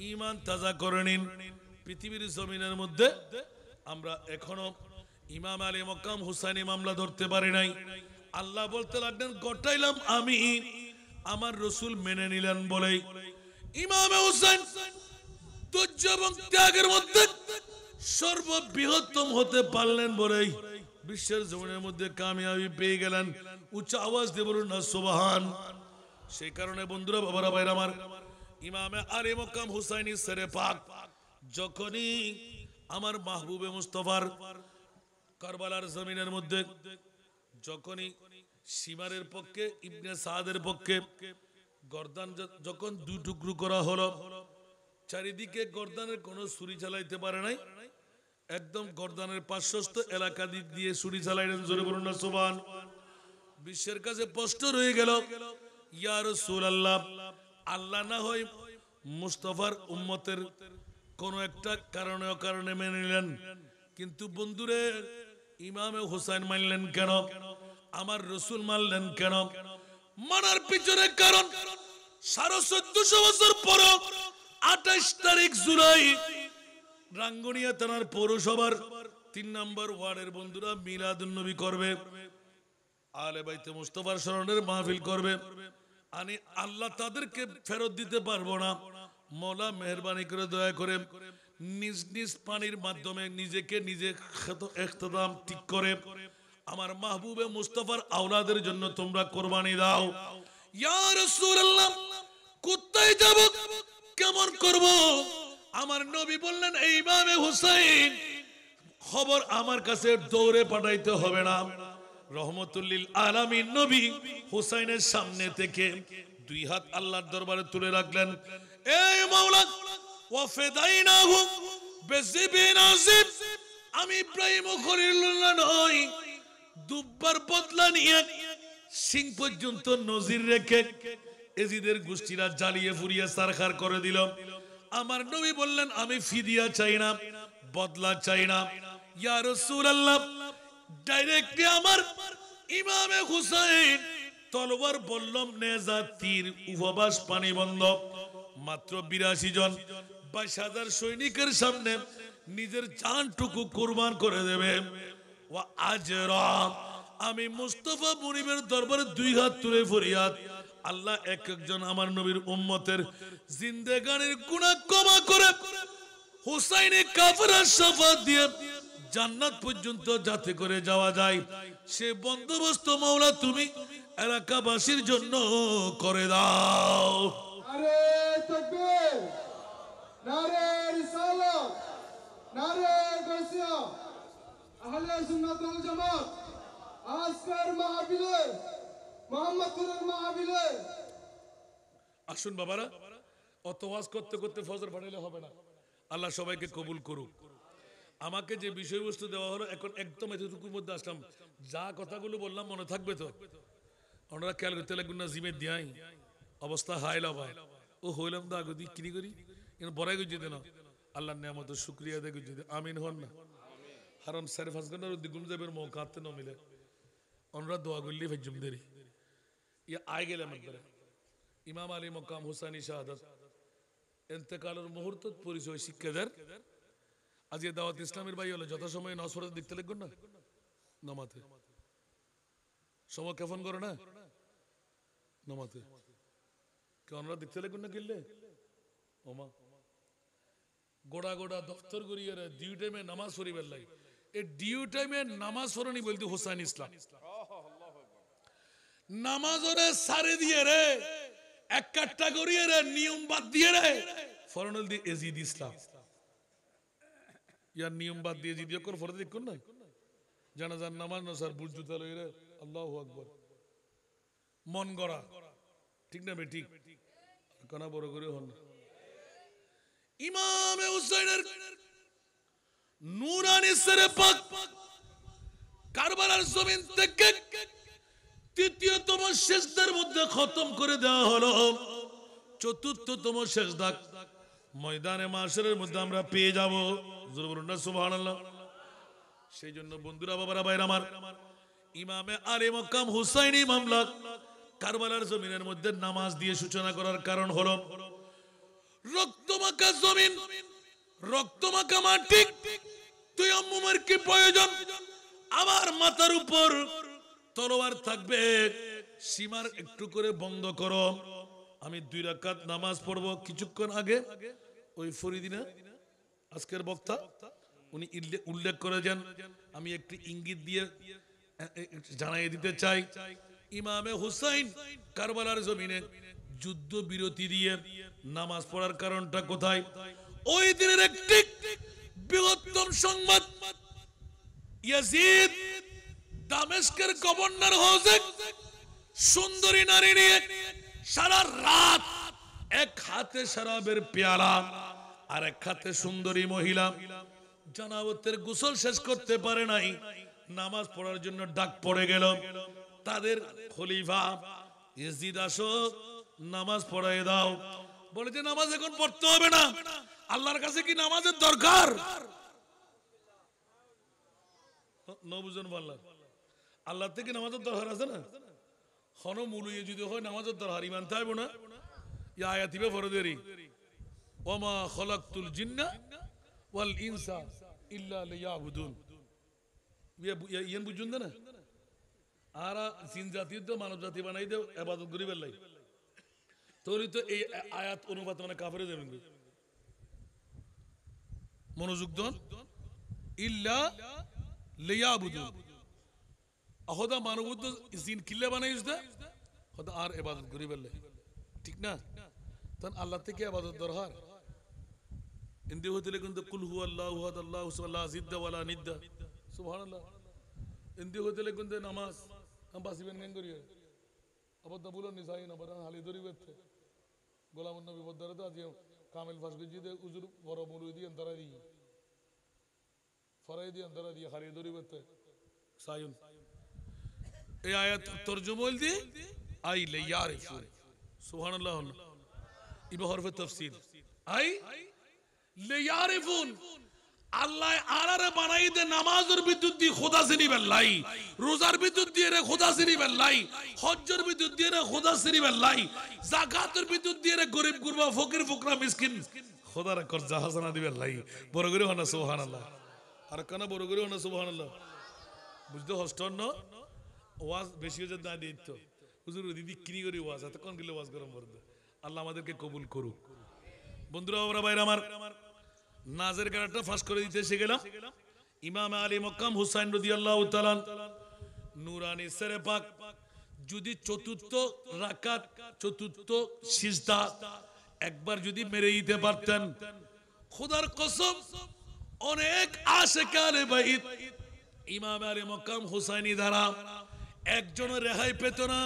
ঈমান তাজা করে নিন। পৃথিবীর জমিনের মধ্যে আমরা এখনো ইমাম আলী মক্কাম হুসাইনি মামলা ধরতে পারি নাই। আল্লাহ বলতে লাগলেন ঘটাইলাম আমি, আমার রসুল মেনে নিলেন বলেই ইমাম হুসাইন ধৈর্য এবং ত্যাগের মধ্যে সর্ববৃহত্তম হতে পারলেন বলেই বিশ্বের জমিনের মধ্যে কামিয়াবি পেয়ে গেলেন। উচ্চ আওয়াজ দিয়ে বলুন না সুবহান। সেই কারণে বন্ধুরা, বাবারা, ভাইরা আমার, ইমামে আলী মক্কাম হুসাইনি সেরে পাক যখনই আমার মাহবুবে মুস্তাফার কারবালার জমিনের মধ্যে যখনই সীমারের পক্ষে ইবনে সাদের পক্ষে গর্দান যখন দুই টুকরো করা হলো, চারিদিকে গর্দানের কোনো ছুরি চালাইতে পারে নাই, একদম গর্দানের পার্শ্বস্থ এলাকা দিক দিয়ে ছুরি চালাইলেন। জোরে বলুন না সুবহান। বিশ্বের কাছে স্পষ্ট রয়ে গেল, ইয়া রাসূলুল্লাহ, আল্লাহ না হয় মুস্তাফার উম্মতের কোন একটা কারণে মেনে নিলেন, কিন্তু বন্ধুরে ইমামে হুসাইন মানলেন কেন? আমার রসুল মানলেন কেন? মানার পিছনে কারণ 1450 বছর পর 28 তারিখ জুলাই রাঙ্গুনিয়া থানার পৌরসভার 3 নম্বর ওয়ার্ডের বন্ধুরা মিলাদুন নবী করবে, আলে বাইতে মুস্তাফার স্মরণের মাহফিল করবে। আমি আল্লাহ তাদেরকে ফেরত দিতে পারবো না। মওলা মেহেরবানি করে দয়া করে নিজ নিজ পানির মাধ্যমে নিজেকে নিজে ইখতিদাম ঠিক করে আমার মাহবুবে মুস্তাফার আওলাদের জন্য তোমরা কুরবানি দাও। ইয়া রাসূলুল্লাহ, কোথায় যাব, কেমন করব? আমার নবী বললেন, এই ইমামে হুসাইন খবর আমার কাছে দৌড়ে পাঠাইতে হবে না। রহমতুল্লিল আলামিন নবী হুসাইনের সামনে থেকে 2 হাত আল্লাহর দরবারে তুলে রাখলেন। এই মাওলা, ওয়া ফিদাইনাহু বিজিবিন আজিব, আমি ইব্রাহিম খলিলুল্লাহ নই, দুব্বার বদলা নিয়ে সিং পর্যন্ত নজির রেখে এজিদের গোষ্ঠীরা জ্বালিয়ে ফুরিয়ে সারখার করে দিল। আমার নবী বললেন, আমি ফিদিয়া চাই না, বদলা চাই না। ইয়া রাসূলুল্লাহ, ডাইরেক্টলি আমার ইমামে হুসাইন তলোয়ার, বল্লম, নেজা, তীর, উপবাস, পানি বন্ধ, মাত্র 82 জন 22,000 সৈনিকের সামনে নিজের জানটুকু কুরবান করে দেবে। ওয়া আজরা, আমি মুস্তাফা মুনিবের দরবারে 2 হাত তুলে ফরিয়াদ, আল্লাহ এক একজন আমার নবীর উম্মতের জিন্দেগানির গুনাহ ক্ষমা করে হুসাইনে কাফেরের শাফাত দিয়ে জান্নাত পর্যন্ত যাতে করে যাওয়া যায় সে বন্দোবস্ত মাওলা তুমি এলাকাবাসীর জন্য করে দাও। নারে তাকবীর, নারে রিসালাত, নারে গাউসিয়া। আহলে সুন্নাত ওয়াল জামাত আজকের মাহফিলে, মোহাম্মদপুরের মাহফিলে আসুন বাবারা, অত ওয়াজ করতে করতে ফজর ফাটাইলে হবে না। আল্লাহ সবাইকে কবুল করুক। আমাকে যে বিষয়বস্তু দেওয়া হলো, এখন একদম এতটুকুর মধ্যে আসলাম। যা কথাগুলো বললাম মনে থাকবে তো? ওনারা খেয়াল করতে লাগবেন না, জিমে দিয়াই অবস্থা হাইলা ভাই ও হইলাম তো আগে কিনি করি কিন্তু বড়াই গুজি দেন আল্লাহর নিয়ামতের শুকরিয়া আদায় গুজি দে, আমিন হন না। হারাম 4-5 ঘন্টার দ্বিগুণ যাবের মৌ কাঁদতে ন মিলে ওনারা দোয়া করলি ভেজুম দেরি ইয়া আয় গেলাম একবারে। ইমাম আলী মকাম হুসাইনি শাহাদাত এতেকালের মুহূর্ত পরিচয় শিক্ষাদের আজকে দাওয়াত ইসলামের ভাই হলো যথাসময়ে নসরত দেখতে লাগবেন না, নামাতে সময় কেমন করে না নামাতে কেনরা দেখতে লাগবেন না কিনলে ওমা গোড়া গোড়া দফতর করিয়ে ডিউ টাইমে নামাজ পড়িবার লাগে। এই ডিউ টাইমে নামাজ পড়নি বলতে হোসাইন ইসলাম নামাজ ওরে সারে দিয়ে রে এক কাট্টা করিয়ে রে নিয়ম বাদ দিয়ে রে ফরনল দি এজিদ ইসলাম ইয়ার নিয়ম বাদ দিয়ে জিদিও কর ফরদ দেখুন না জানাজার নামাজ না স্যার বুঝজুতা লই রে আল্লাহু আকবার মন গড়া ঠিক না বে ঠিক কানা বড় করে হন না। ইমামে হুসাইনের নূরানি সরে পাক কারবালার জমিন থেকে তৃতীয়তম সেজদার মধ্যে খতম করে দেওয়া হলো। চতুর্থতম সেজদা ময়দানে মাশরের মধ্যে আমরা পেয়ে যাব। জোরে বলুন না সুবহানাল্লাহ। সেই জন্য বন্ধুরা বাবারা ভাইরা আমার ইমামে আলী মকাম হুসাইনি মামলা কারবালার জমিনের মধ্যে নামাজ দিয়ে সূচনা করার কারণ হলো রক্তমাখা জমিন রক্তমাখা মাটি তায়াম্মুমের কি প্রয়োজন? আমার মাথার উপর তলোয়ার থাকবে, সীমার একটু করে বন্ধ করো, আমি 2 রাকাত নামাজ পড়বো। কিছুক্ষণ আগে ওই ফরিদিনা আজকের বক্তা উনি উল্লেখ করেছেন, আমি একটি ইঙ্গিত দিয়ে জানাই দিতে চাই, ইমামে হুসাইন কারবালার জমিনে যুদ্ধ বিরতি দিয়ে নামাজ পড়ার কারণটা কোথায়? ওই দিনের একটি বৃহত্তম সংবাদ, ইয়াজিদ দামেস্কের গভর্নর হয়েছে, সুন্দরী নারী নিয়ে সারা রাত এক হাতে শরাবের পেয়ালা আর এক হাতে সুন্দরী মহিলা, জানাবতের গোসল শেষ করতে পারে নাই, নামাজ পড়ার জন্য ডাক পড়ে গেল। তাদের খলিফা ইয়াজিদ, আসো নামাজ পড়াই দাও। বলে যে নামাজ এখন পড়তে হবে না, আল্লাহর কাছে কি নামাজের দরকার? নবুজন বললাম আল্লাহ থেকে নামাজের দরকার আছে না? হন মুলুয়ে যদি হয় নামাজের দরকার ইমান থাকব না। ইয়া আয়াতিবে ফরদেরি ওমা খলাকতুল জিন্না ওয়াল ইনসা ইল্লা লিয়াবুদুন। ইয়ান বুঝুন না আর জিন জাতি তো মানব জাতি বানাই দেও ইবাদত করি বেলাই, তোরই তো এই আয়াত অনুবাদ মানে কাফেরে দেবেন। মনোযোগ দেন, ইল্লা লিয়াবুদুন আহদা মানবুদ্ধ জিন কিল্লা বানাইস দা হদা আর ইবাদত করি বেলাই, ঠিক না? তখন আল্লাহ থেকে ইবাদত দরকার। ইন্দি হতে কিন্তু কুল হুয়াল্লাহু আহাদ আল্লাহু সাল্লাল্লাহু জিদ্দা ওয়ালা নিদ্দা সুবহানাল্লাহ। ইন্দি হতে কিন্তু নামাজ हम बासिबेन কেন করিয়ে আবদ্ধ বলো নিসাই না বড় হালি দরি বেতে গোলাম নবী বদরে তো আজ কামিল ফাসগি জিদে উজুর বড় মুলুদি অন্তরা দি ফরাইদি অন্তরা দি হালি দরি বেতে সায়ুন। এই আয়াত তরজমা হল দি আই লে ইয়ারিফুন সুবহানাল্লাহ। ইবা হরফে তাফসীর আই লে ইয়ারিফুন, আল্লাহ আলারে বানাই দে নামাজের বিদ্যুৎ দিয়ে খোদা চিনি বেল্লাই, রোজার বিদ্যুৎ দিয়ে রে খোদা চিনি বেল্লাই, হজ্জের বিদ্যুৎ দিয়ে রে খোদা চিনি বেল্লাই, যাকাতের বিদ্যুৎ দিয়ে রে গরিব গুরবা ফকির ফুকরা মিসকিন খোদার কর্জা হাসানা দিবে লাই। বড় করে হনা সুবহানাল্লাহ, আর কেন বড় করে হনা সুবহানাল্লাহ। বুঝতে হস্টন ন ওয়াজ বেশি হয়ে না দিত হুজুর দিদি কিনি করে ওয়াজ এত কোন গেলে ওয়াজ গরম করবে। আল্লাহ আমাদেরকে কবুল করুক। বন্ধুরা ওরা ভাইরা আমার, নাজের গানটা ফাঁস করে দিতে এসে গেলাম। ইমাম আলী মক্কাম হুসাইন রাদিয়াল্লাহু তাআলা নূরানী সেরে পাক যদি চতুর্থ রাকাত চতুর্থ সিজদা একবার যদি মেরে দিতে পারতেন, খোদার কসম অনেক আশিক আলে বাইত ইমাম আলী মক্কাম হুসাইনি দ্বারা একজন রেহাই পেত না।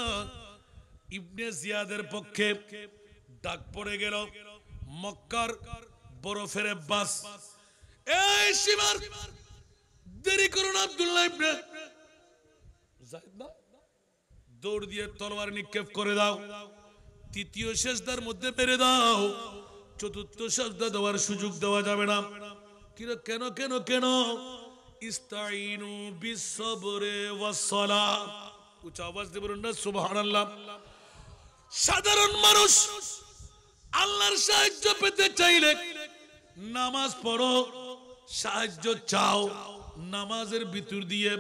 ইবনে জিয়াদের পক্ষে ডাক পড়ে গেল, মক্কার বরফের বাস, এই সীমার দেরি করুন আব্দুল্লাহ ইবনে যায়েদ না, দৌড় দিয়ে তলোয়ার নিক্ষেপ করে দাও, তৃতীয় সিজদার মধ্যে মেরে দাও, চতুর্থ সিজদা দেওয়ার সুযোগ দেওয়া যাবে না। কেন কেন কেন? ইস্তাইনু বিসসবরে ওয়াসসালাহ, উচ্চ আওয়াজ দিয়ে বলুন না সুবহানাল্লাহ। সাধারণ মানুষ আল্লাহর সাহায্য পেতে চাইলে নামাজ পড়ো, সাহায্য চাও নামাজের ভিতর দিয়ে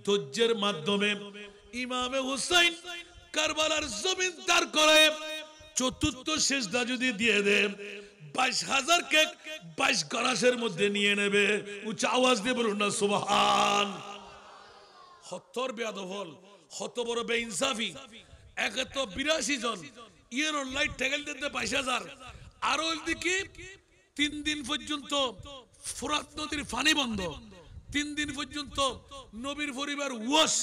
ধৈর্যের মাধ্যমে। ইমামে হুসাইন কারবালার জমিন তার করে চতুর্থ সিজদা যদি দিয়ে দে 22,000 কে 22 গরাসের মধ্যে নিয়ে নেবে। উচ্চ আওয়াজ দিয়ে বলুন না সুবহান। হত্তর বেয়াদফল, হত বড় বেইনসাফি, 182 জন ইয়ের লাইট টেকেল দিতে 22,000। আর ওইদিকে 3 দিন পর্যন্ত ফোরাত নদীর পানি বন্ধ, 3 দিন পর্যন্ত নবীর পরিবার ওয়াশ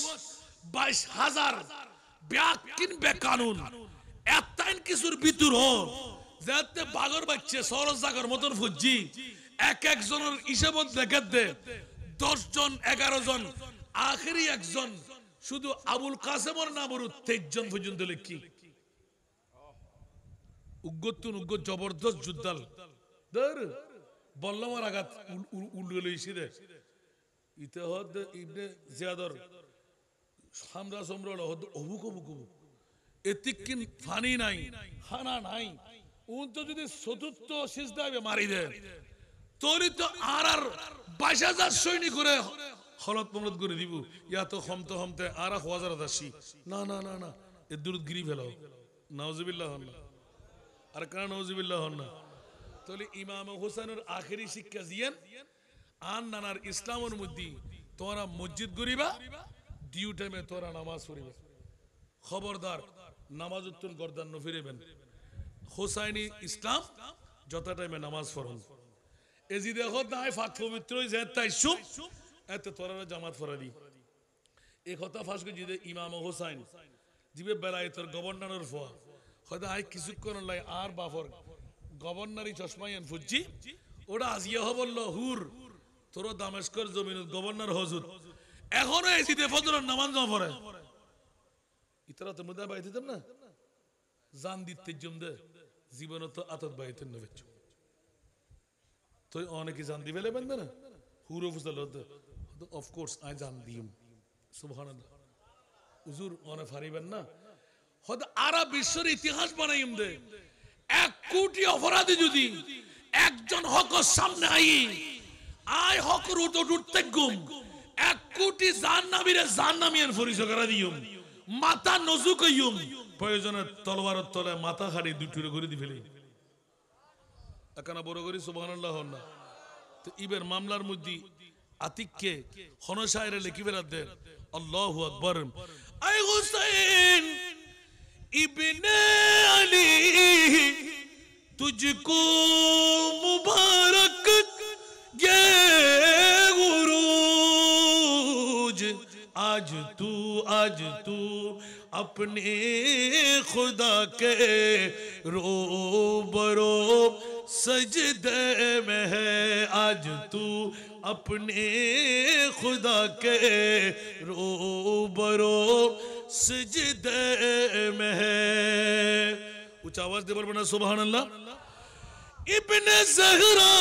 22,000 ব্যাকিন বেকানুন এতটাই কিছুর ভিতর যাতে বাগর বাচ্চা সরস জাগর মতন ফুজি এক একজনের হিসাবত দেখে দে 10 জন 11 জন, আখেরি একজন শুধু আবুল কাসেমর নামর 23 জন পর্যন্ত লিখি উগ্গতুন উগ্গত জবরদস্ত যুদ্ধাল দর বললাম আর আঘাত উল্লে লইছি রে ইতে হদ ইবনে জিয়াদর হামরা সমরল হদ অবুক অবুক এতিকিন ফানি নাই হানা নাই উন তো যদি চতুর্থ সিজদায় মারি দে তোরই তো আর 22,000 সৈনিক করে হলত মলত করে দিব ইয়া তো হমতে আর 1000 দাসী না না না না এ দূরত গিরি ফেলাও নাউজুবিল্লাহ হন না আর কেন নাউজুবিল্লাহ হন না তাহলে ইমাম হোসেনের আখেরি শিক্ষা দিয়েন আর নানার ইসলামের মধ্যে তোরা মসজিদ গরিবা ডিউ টাইমে তোরা নামাজ পড়িবে খবরদার নামাজ উত্তর গর্দান ন ফিরিবেন হোসাইনি ইসলাম যত টাইমে নামাজ পড়ুন এজি দেখো তাই ফাঁক পবিত্র যে তাই সুম এত তোরা জামাত ফরাদি এই কথা ফাঁস করে জিদে ইমাম হোসাইন জিবে বেলায়েতের গভর্নরের ফোয়া হয়তো আই কিছুক্ষণ লাই আর বাফর গভর্নরই চশমাইন ফুজি ওটা আজিয়া হবল হুর তোর দামেস্কর জমিনত গভর্নর হজুর এখনো এসিতে ফজরের নামাজ না পড়ে ইতরা তো মুদা বাইতে না জান দিতে জমদে জীবন তো আতত বাইতে না বেচ তো অনেকে জান দিবে লেবেন না হুর ফুসল অফ কোর্স আই জান দিম সুবহানাল্লাহ হুজুর অনে ফারিবেন না হয়তো আরা বিশ্বের ইতিহাস বানাইম দে 1 কোটি অপরাধী যদি একজন হকর সামনে আই হকর উঠতে গুম 1 কোটি জাহান্নামীর পরিচয় করে দিউম মাথা নজু কইউম প্রয়োজনে তলোয়ারের তলে মাথা খাড়ি দুটুরে করে দি ফেলি একানা বড় করি সুবহানাল্লাহ না তো ইবের মামলার মধ্যে আতিককে হনসায়রে লিখি বেরাত দেন আল্লাহু আকবার আই হুসাইন ইবনে আলী तुझको मुबारक ये गुरूज आज तू अपने खुदा के रोबरो सजदे में है आज तू अपने खुदा के रोबरो सजदे में है ऊंचा आवाज दे बोलना सुभान अल्लाह इब्ने ज़हरा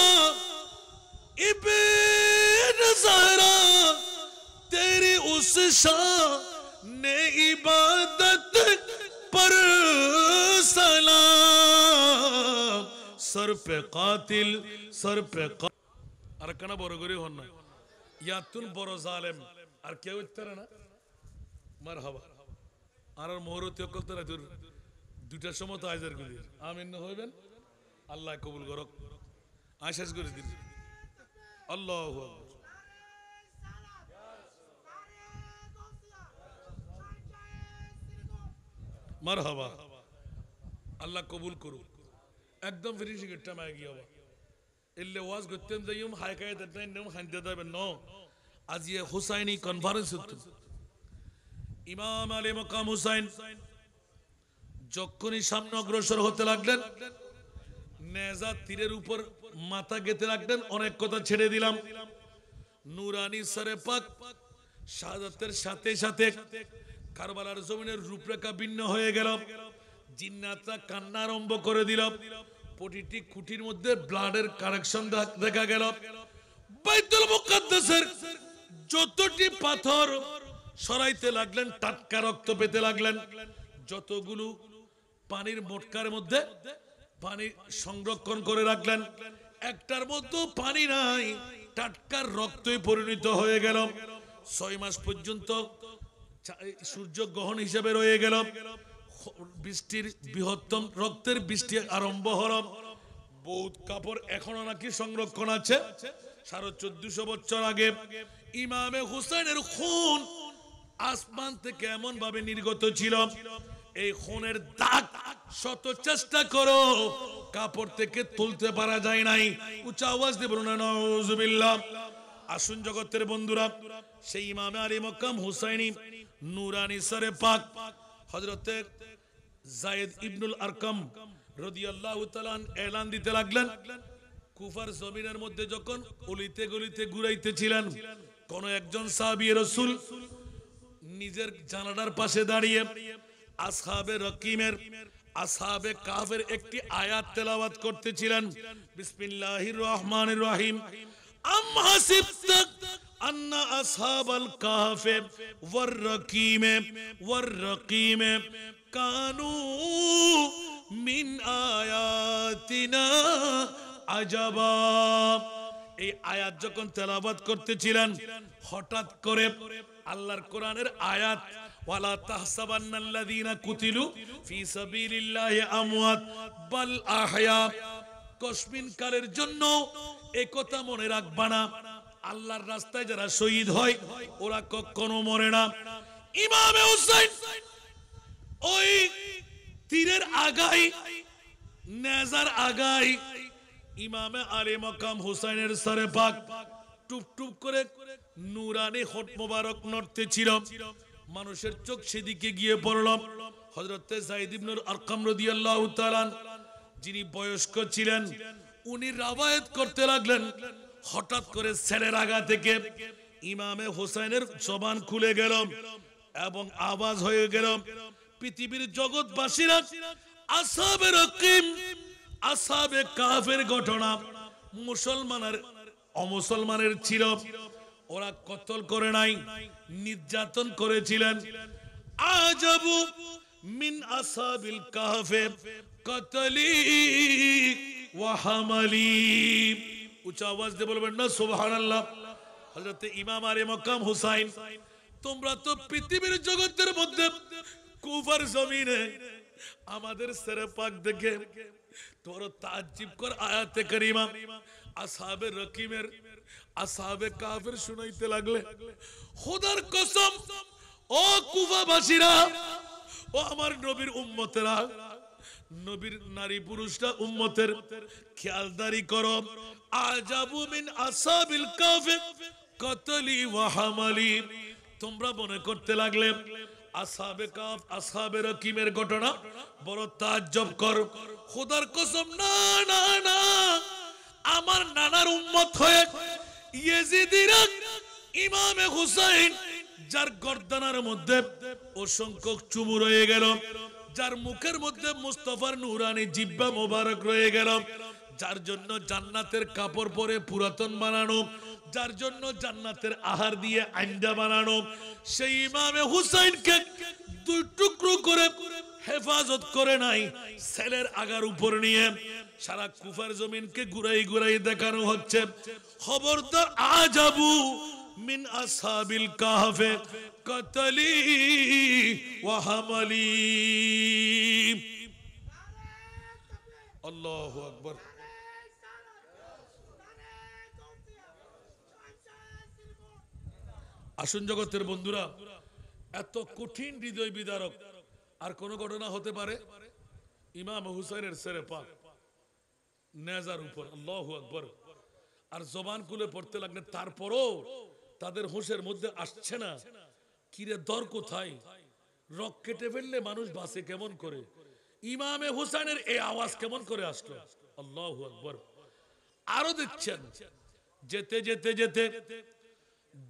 तेरी उस शान इबादत पर सलाम सर पे कातिल আর কেন বড় করে হন না ইয়াতুন বড় জালেম আর কেউ উত্তরে না মারহাবা আর মোহরতি অকল তোরা দূর দুটার সময় তো আজার করি আমিন হইবেন আল্লাহ কবুল করক আশাস করে দিন আল্লাহু আকবার মারহাবা আল্লাহ কবুল করুক একদম ফিনিশিং এর টাইম গিয়া বাবা এলে ওয়াজ করতেন যাইম হাইকায় দেন নাম হানতে যাবেন ন আজ এই হুসাইনি কনফারেন্স হতো ইমাম আলী মাকাম হুসাইন যখনই সামনে অগ্রসর হতে লাগলেন নেজা তীরের উপর মাথা গেতে লাগলেন অনেক কথা ছেড়ে দিলাম নুরানি সরে পাক শাহাদাতের সাথে সাথে কারবালার জমিনের রূপরেখা ভিন্ন হয়ে গেল জিন্নাতরা কান্না আরম্ভ করে দিল প্রতিটি খুঁটির মধ্যে ব্লাডের কারেকশন দেখা গেল বাইতুল মুকাদ্দাসের যতটি পাথর সরাইতে লাগলেন টাটকা রক্ত পেতে লাগলেন যতগুলো পানির মটকার মধ্যে পানি সংরক্ষণ করে রাখলেন একটার মধ্যে পানি নাই টাটকার রক্তই পরিণত হয়ে গেল 6 মাস পর্যন্ত সূর্য গ্রহণ হিসেবে রয়ে গেল বৃষ্টির বৃহত্তম রক্তের বৃষ্টি আরম্ভ হলো বহুত কাপড় এখনো নাকি সংরক্ষণ আছে 1450 বছর আগে ইমামে হুসাইনের খুন আসমান থেকে এমন ভাবে নির্গত ছিল এই খুনের দাগ শত চেষ্টা করো কাপড় থেকে তুলতে পারা যায় নাই উচ্চ আওয়াজ দিয়ে বলুন নাউজুবিল্লাহ আসুন জগতের বন্ধুরা সেই ইমামে আলী মাকাম হুসাইনি নুরানি সরে পাক হযরতে যায়েদ ইবনুল আরকাম রাদিয়াল্লাহু তাআলা এলান দিতে লাগলেন কুফার জমিনের মধ্যে যখন অলিতে গলিতে ঘুরাইতেছিলেন কোন একজন সাহাবী রাসূল নিজের জানালার পাশে দাঁড়িয়ে আসহাবে রকিমের আসহাবে কাহফের একটি আয়াত তেলাওয়াত করতেছিলেন বিসমিল্লাহির রহমানির রহিম আম হাসিবতা আন্না আসহাবাল কাহফে ওয়ার রকিমে কানু মিন আয়াতিনা আজাবা এই আয়াত যখন তেলাওয়াত করতেছিলেন হঠাৎ করে আল্লাহর কোরআনের আয়াত ওয়ালা তাহসাবান্নাল্লাযীনা কুতিলু ফি সাবিলিল্লাহি আমওয়াত বাল আহয়া, কসমিন কালের জন্য একথা মনে রাখবা না, আল্লাহর রাস্তায় যারা শহীদ হয় ওরা কখনো মরে না। ইমামে হুসাইন ওই তীরের আগায় নেজার আগায় ইমামে আলী মাকাম হুসাইনের সরে পাক টুপ টুপ করে নূরানি হোঁট মোবারক নড়তেছিল। মানুষের চোখ সেদিকে গিয়ে পড়ল। হযরতে যায়েদ ইবনে আরকাম রাদিয়াল্লাহু তাআলা যিনি বয়স্ক ছিলেন উনি রাওয়ায়াত করতে লাগলেন, হঠাৎ করে ছেলের আগা থেকে ইমামে হুসাইনের জবান খুলে গেল এবং আওয়াজ হয়ে গেল। পৃথিবীর জগৎবাসীরা আসহাবে রকিম আসহাবে কাফের ঘটনা মুসলমানের অমুসলমানের ছিল, ওরা কতল করে নাই, নির্যাতন করেছিলেন। আজাবু মিন আসহাবিল কাহফে কতলি ওয়া হামালি, উচ্চ আওয়াজ দিয়ে বলবেন না সুবহানাল্লাহ। হযরত ইমাম আলী মাকাম হুসাইন, তোমরা তো পৃথিবীর জগতের মধ্যে কুফার জমিনে আমাদের সেরে পাক দেখে তোর তাজ্জুব কর আয়াতে কারিমা আসহাবে রকিমের আসহাবে কাফের শুনাইতে লাগলে। খোদার কসম ও কুফাবাসীরা, ও আমার নবীর উম্মতেরা, নবীর নারী পুরুষরা উম্মতের খেয়ালদারি করো। আজাবু মিন আসহাবিল কাফে কতলি ওয়া হামালি, তোমরা মনে করতে লাগলে আসহাবে কাফ আসহাবে রকিমের ঘটনা বড় তাজ্জব কর। খোদার কসম না না না, আমার নানার উম্মত হয়ে ইয়েজিদিরা ইমামে হুসাইন যার গর্দানের মধ্যে অসংখ্য চুমু রয়ে গেল, যার মুখের মধ্যে মুস্তাফার নূরানি জিহ্বা মোবারক রয়ে গেল, যার জন্য জান্নাতের কাপড় পরে পুরাতন বানানো, যার জন্য জান্নাতের আহার দিয়ে আইন্দা বানানো, সেই ইমামে হুসাইনকে দুই টুকরো করে হেফাজত করে নাই, ছেলের আগার উপর নিয়ে সারা কুফার জমিনকে ঘুরাই ঘুরাই দেখানো হচ্ছে। খবরদার আজাবু মিন আসহাবিল কাহফে কতলি ওয়া হামালি। আল্লাহু আকবার। আসুন জগতের বন্ধুরা, এত কঠিন হৃদয় বিদারক আর কোন ঘটনা হতে পারে? ইমাম হুসাইনের সেরে পাক নেজার উপর, আল্লাহু আকবার, আর জবান খুলে পড়তে লাগলেন। তারপরও তাদের হুঁশের মধ্যে আসছে না, কিরে দর কোথায়, রক কেটে ফেললে মানুষ বাঁচে কেমন করে, ইমামে হুসাইনের এই আওয়াজ কেমন করে আসলো? আল্লাহু আকবার। আরো দেখছেন যেতে যেতে যেতে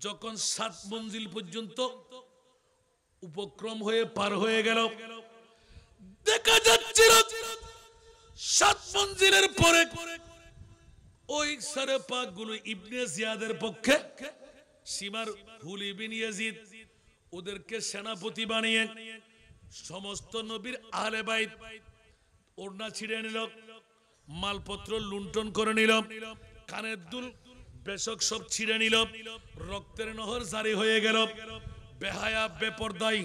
যখন 7 মঞ্জিল পর্যন্ত উপক্রম হয়ে পার হয়ে গেল, দেখা যাচ্ছিল 7 মঞ্জিলের পরে ওই সারে পাক গুলো ইবনে জিয়াদের পক্ষে সীমার হুলি বিন ইয়াজিদ ওদেরকে সেনাপতি বানিয়ে সমস্ত নবীর আহলে বাইত ওড়না ছিঁড়ে নিল, মালপত্র লুণ্ঠন করে নিল, কানের দুল বেশক সব ছিঁড়ে নিল, রক্তের নহর জারি হয়ে গেল। বেহায়া বেপরদাই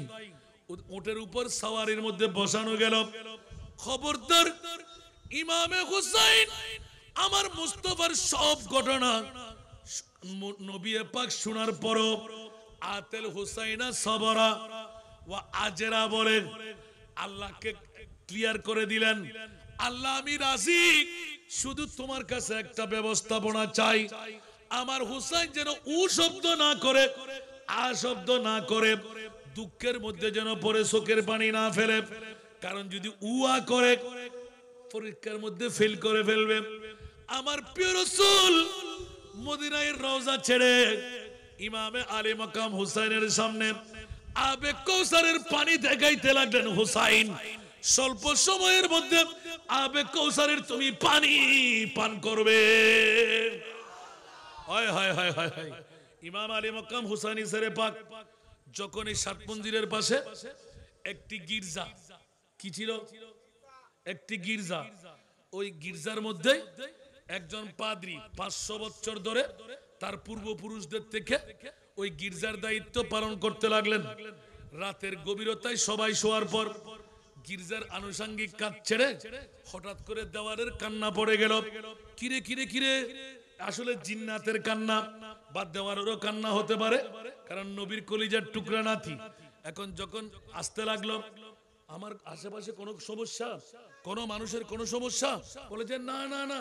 উটের উপর সাওয়ারির মধ্যে বসানো গেল। খবরদার ইমামে হুসাইন আমার মুস্তাফার সব ঘটনা নবী পাক শোনার পরও আতেল হুসাইনা সবরা ওয়া আজরা বলে আল্লাহকে ক্লিয়ার করে দিলেন, আল্লাহ আমি রাজি, শুধু তোমার কাছে একটা ব্যবস্থাপনা চাই, আমার হুসাইন যেন উ শব্দ না করে, আ শব্দ না করে, দুঃখের মধ্যে যেন পরে চোখের পানি না ফেলে, কারণ যদি উয়া করে পরীক্ষার মধ্যে ফেল করে ফেলবে। আমার প্রিয় রাসূল মদিনায় রওজা ছেড়ে ইমামে আলী মাকাম হুসাইনের সামনে আবে কৌসারের পানি দেখাইতে লাগলেন। হুসাইন স্বল্প সময়ের মধ্যে আবে কৌসারের তুমি পানি পান করবে। হায় হায় হায় হায় হায়। ইমাম আলী মাকাম হুসাইনি সেরে পাক যখন এই 7 মঞ্জিলের পাশে একটি গির্জা, কি ছিল? একটি গির্জা, ওই গির্জার মধ্যে একজন পাদ্রী 500 বছর ধরে তার পূর্বপুরুষদের থেকে ওই গির্জার দায়িত্ব পালন করতে লাগলেন। রাতের গভীরতায় সবাই শোয়ার পর গির্জার আনুষঙ্গিক কাজ ছেড়ে হঠাৎ করে দেওয়ালের কান্না পড়ে গেল। কিরে কিরে কিরে, আসলে জিন্নাতের কান্না বা দেওয়ালেরও কান্না হতে পারে, কারণ নবীর কলিজার টুকরা নাতি। এখন যখন আসতে লাগলো, আমার আশেপাশে কোনো সমস্যা, কোন মানুষের কোনো সমস্যা, বলে যে না না না।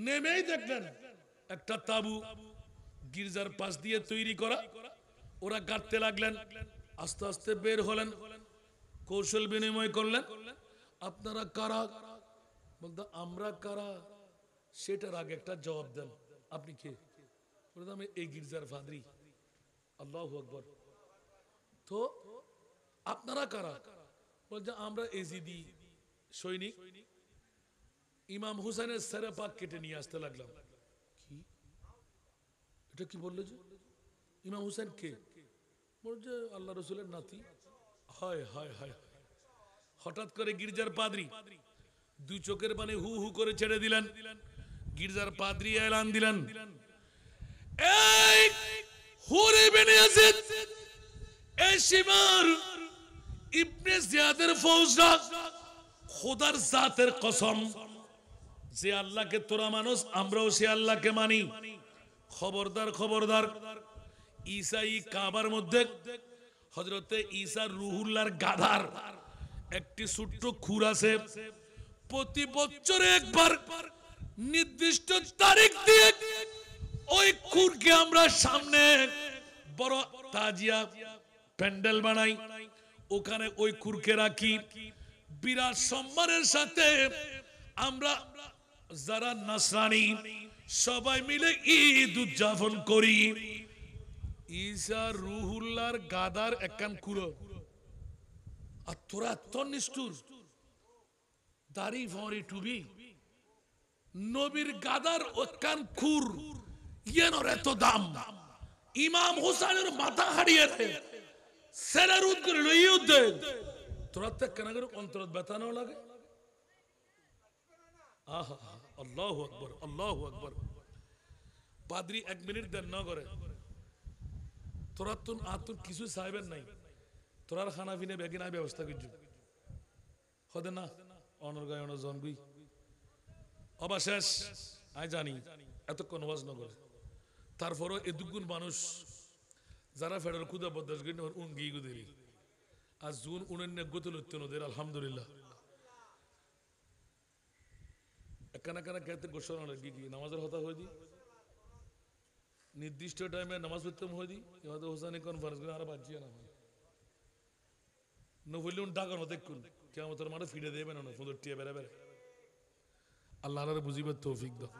নেমেই দেখলেন একটা তাবু গির্জার পাশ দিয়ে তৈরি করা, ওরা গাড়তে লাগলেন। আস্তে আস্তে বের হলেন, কৌশল বিনিময় করলেন, আপনারা কারা? বলতো আমরা কারা। সেটার আগে একটা জবাব দেন, আপনি কে? বলতো আমি এই গির্জার ফাদরি। আল্লাহু আকবার। তো আপনারা কারা? বলছে আমরা এজিদি সৈনিক। ইমাম হুসাইনের সেরে পাক কেটে নিয়ে আসতে লাগলাম। কি এটা কি বললো যে? ইমাম হুসাইন কে? বলছে আল্লাহ রসুলের নাতি। হায় হায় হায়। হঠাৎ করে গির্জার পাদ্রী দুই চোখের পানি হু হু করে ছেড়ে দিলেন। গির্জার পাদ্রী এলান দিলেন, এই হুরে বিন ইয়াজিদ, এই শিমার ইবনে জিয়াদের ফৌজরা, খোদার জাতের কসম, যে আল্লাহকে তোরা মানুষ, আমরাও সে আল্লাহকে মানি। খবরদার খবরদার, ঈসাই কাবার মধ্যে হযরতে ঈসা রুহুল্লাহর গাধার একটি ছোট্ট খুর আছে। প্রতি বছরে একবার নির্দিষ্ট তারিখ দিয়ে ওই খুরকে আমরা সামনে বড় তাজিয়া প্যান্ডেল বানাই, ওখানে ওই খুরকে রাখি। বিরাট সম্মানের সাথে আমরা যারা নাসরানি সবাই মিলে ঈদ উদযাপন করি। ঈসা রুহুল্লাহর গাদার একখান কুরো, আর তোরা এত নিষ্ঠুর, দাড়ি ভরি টুবি, নবীর গাদার একখান খুর, ইয়েনর এত দাম। ইমাম হুসাইনের মাথা হারিয়ে সেরার উদ করে ইউদ্ধে, তোরা তো কেন করে অন্তরত বেতানো লাগে। আহা আল্লাহু আকবার, আল্লাহু আকবার। পাদ্রী 1 মিনিট দেন না করে, তোরা তো আতুন কিছু চাইবেন নাই, তোরার খানা পিনে বেগিন আই ব্যবস্থা করছো হদে না অনর গায় অনর জনগুই অবশেষ আই জানি এতক্ষণ ওয়াজ ন করে। তারপরও এ দুগুণ মানুষ যারা ফেডার খুদা বদাস গিয়ে উনগি গুদেরি আজ জুন 19 গত লত্যনদের আলহামদুলিল্লাহ একখানা কানা খেতে গোসল লাগি কি নামাজের হতা হয়ে দি নির্দিষ্ট টাইমে নামাজ পড়তে হয়ে দি এবার হোসানি কনফারেন্স করে আর বাজিয়ে না হয় নবলিউন ডাকার মতো দেখুন কেমন তোর মানে ফিরে দেবে না ফুদর টিয়ে বেড়ে বেড়ে আল্লাহর বুঝিবার তৌফিক দাও।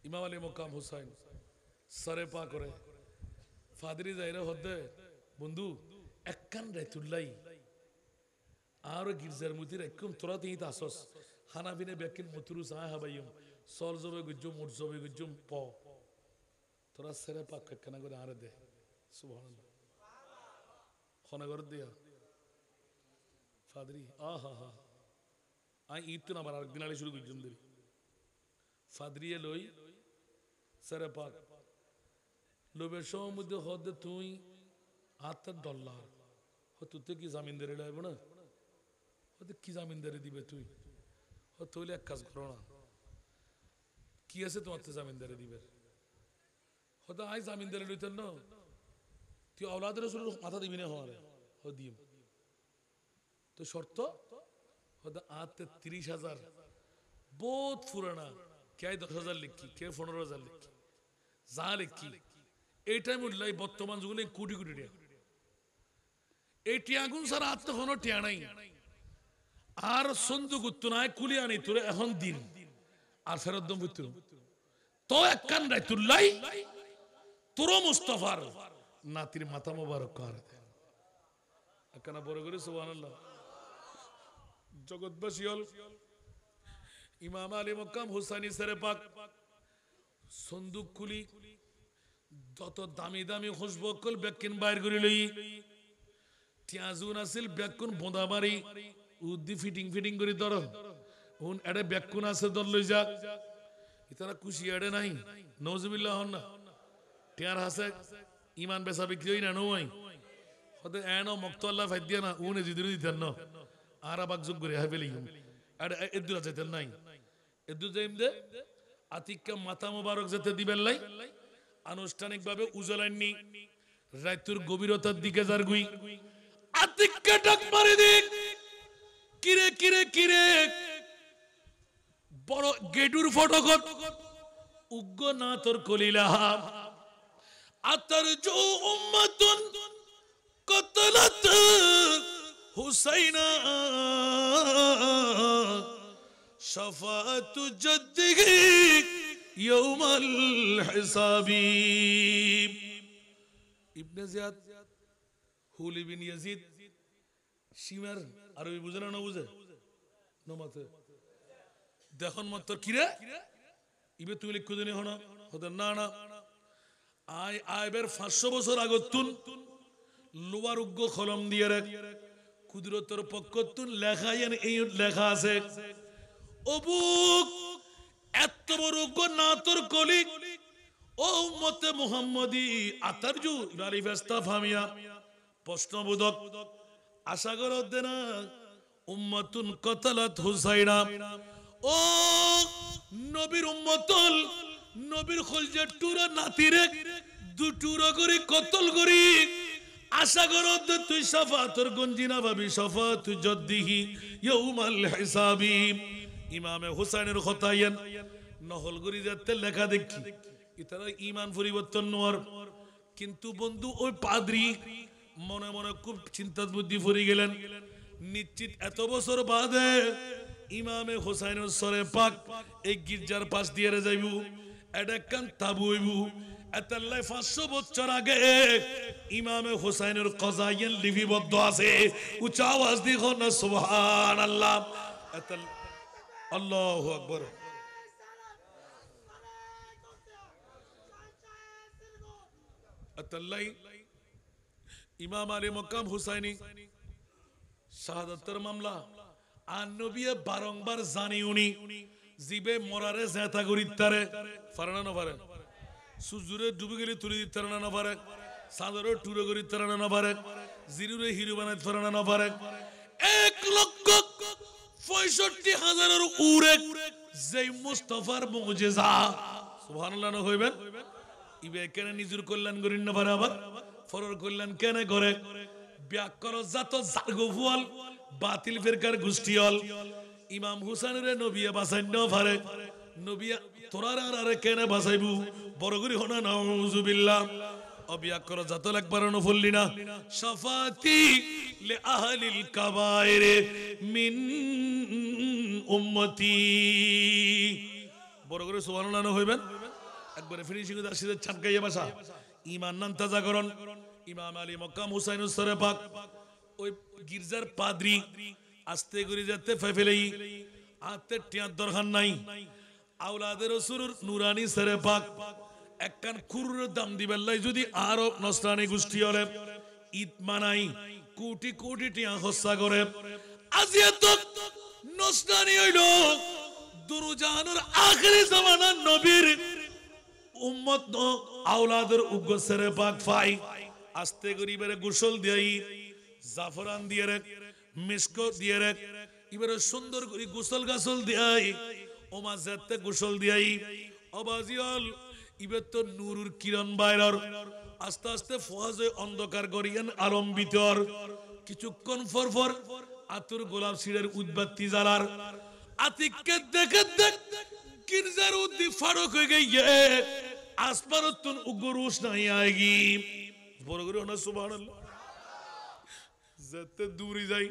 ইমাম আলী মুকাম হুসাইন সরে পা করে ফাদরি যাইরে হদ্দে বন্ধু একখান রাইতুল্লাই আর গির্জার মুতির একদম তোরা তিন আসস হানাবিনে ব্যাকিন মতুরু সাহা হাবাইম সল জবে গুজুম মুট জবে গুজুম প তোরা সেরে পাক একখানা করে আরে দে সুবহানাল্লাহ খনা করে দিয়া ফাদরি আহা হা আই ঈদ তো না আমার আরেকদিন আগে শুরু করছিলাম দেরি ফাদরিয়ে লই সেরে পাক লোবের সময় মধ্যে হদে তুই $8 তুই কি জামিনদারি লাগবে না হতে কি জামিনদারি দিবে তুই হইলে এক কাজ করো না কি আছে তোমার তো জামিনদারি দিবে হতে আই জামিনদারি লইতেন না তুই আওলাদের রসুলের মাথা দিবি না হওয়ারে দিম তো শর্ত হতে 30,000 বহুত ফুরানা কে 10,000 লিখি কে 15,000 লিখি যা লিখি এই টাইম উঠলাই বর্তমান যুগে কোটি কোটি টাকা এই টিয়াগুন সারা আত্ম কোনো টিয়া নাই আর সন্দুক উত্তর নাই কুলি আনি তোর এখন দিন আর ফেরত দম উত্তর তো এক কান রাইতুল্লাই তোর মুস্তফার নাতির মাথা মোবারক কর একখানা বড় করে সুবহানাল্লাহ জগৎবাসী হল ইমাম আলী মুকাম হুসাইনি সেরে পাক সন্দুক খুলি যত দামি দামি খুশবু কল বেকিন বাইর করে লই টিয়াজুন আছিল বেকুন বোঁদা মারি উদ্দি ফিটিং ফিটিং করে ধরো হুন এডে ব্যাকুন আছে দল লই যা ইতারা খুশি এডে নাই নওজুবিল্লাহ হন না টিয়ার হাসে ইমান বেচা বিক্রি হই না নই হতে এনো মক্ত আল্লাহ ফাইদিয়া না উনে জিদিরু দিতেন না আর আবাক যোগ করে হাই ফেলি এডে এদুরা যাইতেন নাই এদু যাইম দে আতিককা মাথা মোবারক যেতে দিবেন লাই আনুষ্ঠানিকভাবে উজলাইনি রাইতুর গভীরতার দিকে যার গুই আতিককা ডাক মারি দিক কিরে কিরে কিরে বড় গেটুর ফটকত উগ্র না তোর কলিলা আতার জো উম্মাতুন কতলাত হুসাইনা শাফাআতু জাদ্দিহি ইয়াউমাল হিসাবি ইবনে জিয়াদ হুলি বিন ইয়াজিদ শিমার আরবি বুঝে না বুঝে নমাতে দেখুন মাত্র কিরে ইবে তুই লিখ দিনে হনা হতে না না আয় আইবের 500 বছর আগতুন লোয়ার উগ্র কলম দিয়ে রাখ কুদরতের পক্ষতুন লেখায়েন এই লেখা আছে অবুক এত বড় উগ্র না তোর কলি ও উম্মতে মুহাম্মদি আতারজু ইবালি ফেস্তা ফামিয়া প্রশ্নবোধক আশা করো দেনা উম্মাতুন কতলাত হুসাইনা ও নবীর উম্মতল নবীর খলজে টুরা নাতিরে দু টুরা করে কতল করি আশা করো তুই শাফাআতর গঞ্জিনা ভাবি শাফাআতু জাদ্দিহি ইয়াউমাল হিসাবি ইমামে হুসাইনের খতায়েন নহল করি যাতে লেখা দেখি ইতারা ঈমান পরিবর্তন নর কিন্তু বন্ধু ওই পাদ্রী মনে মনে খুব চিন্তা বুদ্ধি ফুরি গেলেন নিশ্চিত এত বছর বাদে ইমামে হুসাইনের সরে পাক এই গির্জার পাশ দিয়ে যাইব এটা কান তাবু হইব এতাল্লাই 500 বছর আগে ইমামে হুসাইনের কজায়েন লিপিবদ্ধ আছে উচ্চ আওয়াজ দিয়ে কোন সুবহানাল্লাহ এতাল আল্লাহু আকবার এতাল্লাই ইমাম আলী মকাম হুসাইনি শাহাদাতের মামলা আর নবিয়ে বারংবার জানি উনি জিবে মরারে জেতা করিতারে ফারানা না পারে সুজুরে ডুবে গেলে তুলি দিতারে না পারে সাদরে টুরে করিতারে না পারে জিরুরে হিরো বানাই ফারানা না পারে 1,65,000 উরে যেই মুস্তাফার মুজিজা সুবহানাল্লাহ না হইবেন ইবে কেন নিজুর কল্যাণ করিন না পারে আবার ফরর কল্যাণ কেন করে ব্যাকর জাত জারগফুয়াল বাতিল ফিরকার গোষ্ঠীল ইমাম হুসাইনের নবিয়ে বাঁচাইন পারে নবিয়া তোরার আর কেন বাঁচাইবু বড় করি হনা নাউজুবিল্লাহ অবিয়াকর জাত একবার নফললি না শাফাতি লি আহলিল কাবায়ের মিন উম্মতি বড় করে সুবহানাল্লাহ না হইবেন একবারে ফিনিশিং এ আসিদের ছাটকাইয়া বাসা ঈমান নান তাজা করন ইমাম আলী মক্কাম হুসাইনুস সরে পাক ওই গির্জার পাদ্রী আস্তে করে যেতে ফেলেই আতে টিয়ার দরকার নাই আওলাদের রাসূলের নুরানি সরে পাক একখান খুরের দাম দিবেন লাই যদি আরব নসরানি গোষ্ঠী হলে ঈদ মানাই কোটি কোটি টিয়া খরচা করে আজিয়া তো নসরানি হইল দুরুজাহানের আখেরি জামানার নবীর উম্মত আওলাদের উগ্র সরে পাক ফাই আস্তে গরিবের গোসল দিয়াই জাফরান দিয়ে রে মিস্ক দিয়ে রে এবারে সুন্দর করে গোসল গাসল দিয়াই ওমা যেতে গোসল দিয়াই অবাজিয়াল ইবে তো নূরুর কিরণ বাইরর আস্তে আস্তে ফওয়াজ অন্ধকার গরিয়ান আলম ভিতর কিছুক্ষণ পর আতুর গোলাপ সিঁড়ের উদ্বাত্তি জ্বালার আতিককে দেখে দেখ গির্জার উদ্দি ফারক হয়ে গিয়ে আসমানতুন উগ্র রোশনাই আएगी বড় করে না সুবহানাল্লাহ যেতে দূরে যাই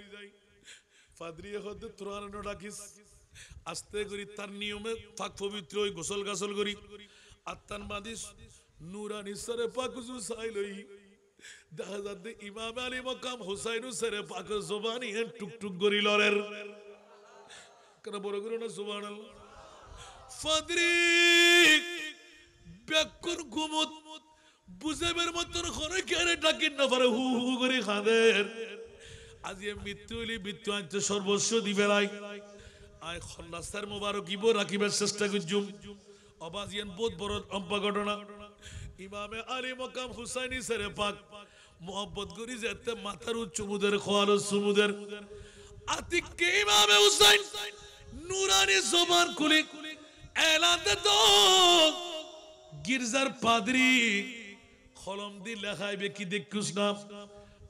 পাদ্রী হতে তোরানো ডাকিস আস্তে করি তার নিয়মে পাক পবিত্র হই গোসল গাসল করি আত্মান মাদিস নূরানি সরে পাক জু সাইলই দেখা যাতে ইমাম আলী মকাম হুসাইনু সরে পাক জবানি টুকটুক করি লরের কেন বড় করে না সুবহানাল্লাহ পাদ্রী বেকুন ঘুমত বুঝেবের মতন করে কেড়ে ডাকিন না পারে হু হু করে খাদের আজ মৃত্যু হইলে মৃত্যু আনতে সর্বস্ব দিবে লাই আয় খল্লাসের মোবারক ইবো রাখিবার চেষ্টা করছুম অবাজিয়ান বহুত বড় অম্পা ঘটনা ইমামে আলী মকাম হুসাইনি সেরে পাক মোহাম্মত করি যেতে মাথার উচ্চমুদের খোয়াল সুমুদের আতিককে ইমামে হুসাইন নুরানি জবান খুলে এলান দে তো গির্জার পাদ্রী কলম দি লেখাইবে কি দেখুস না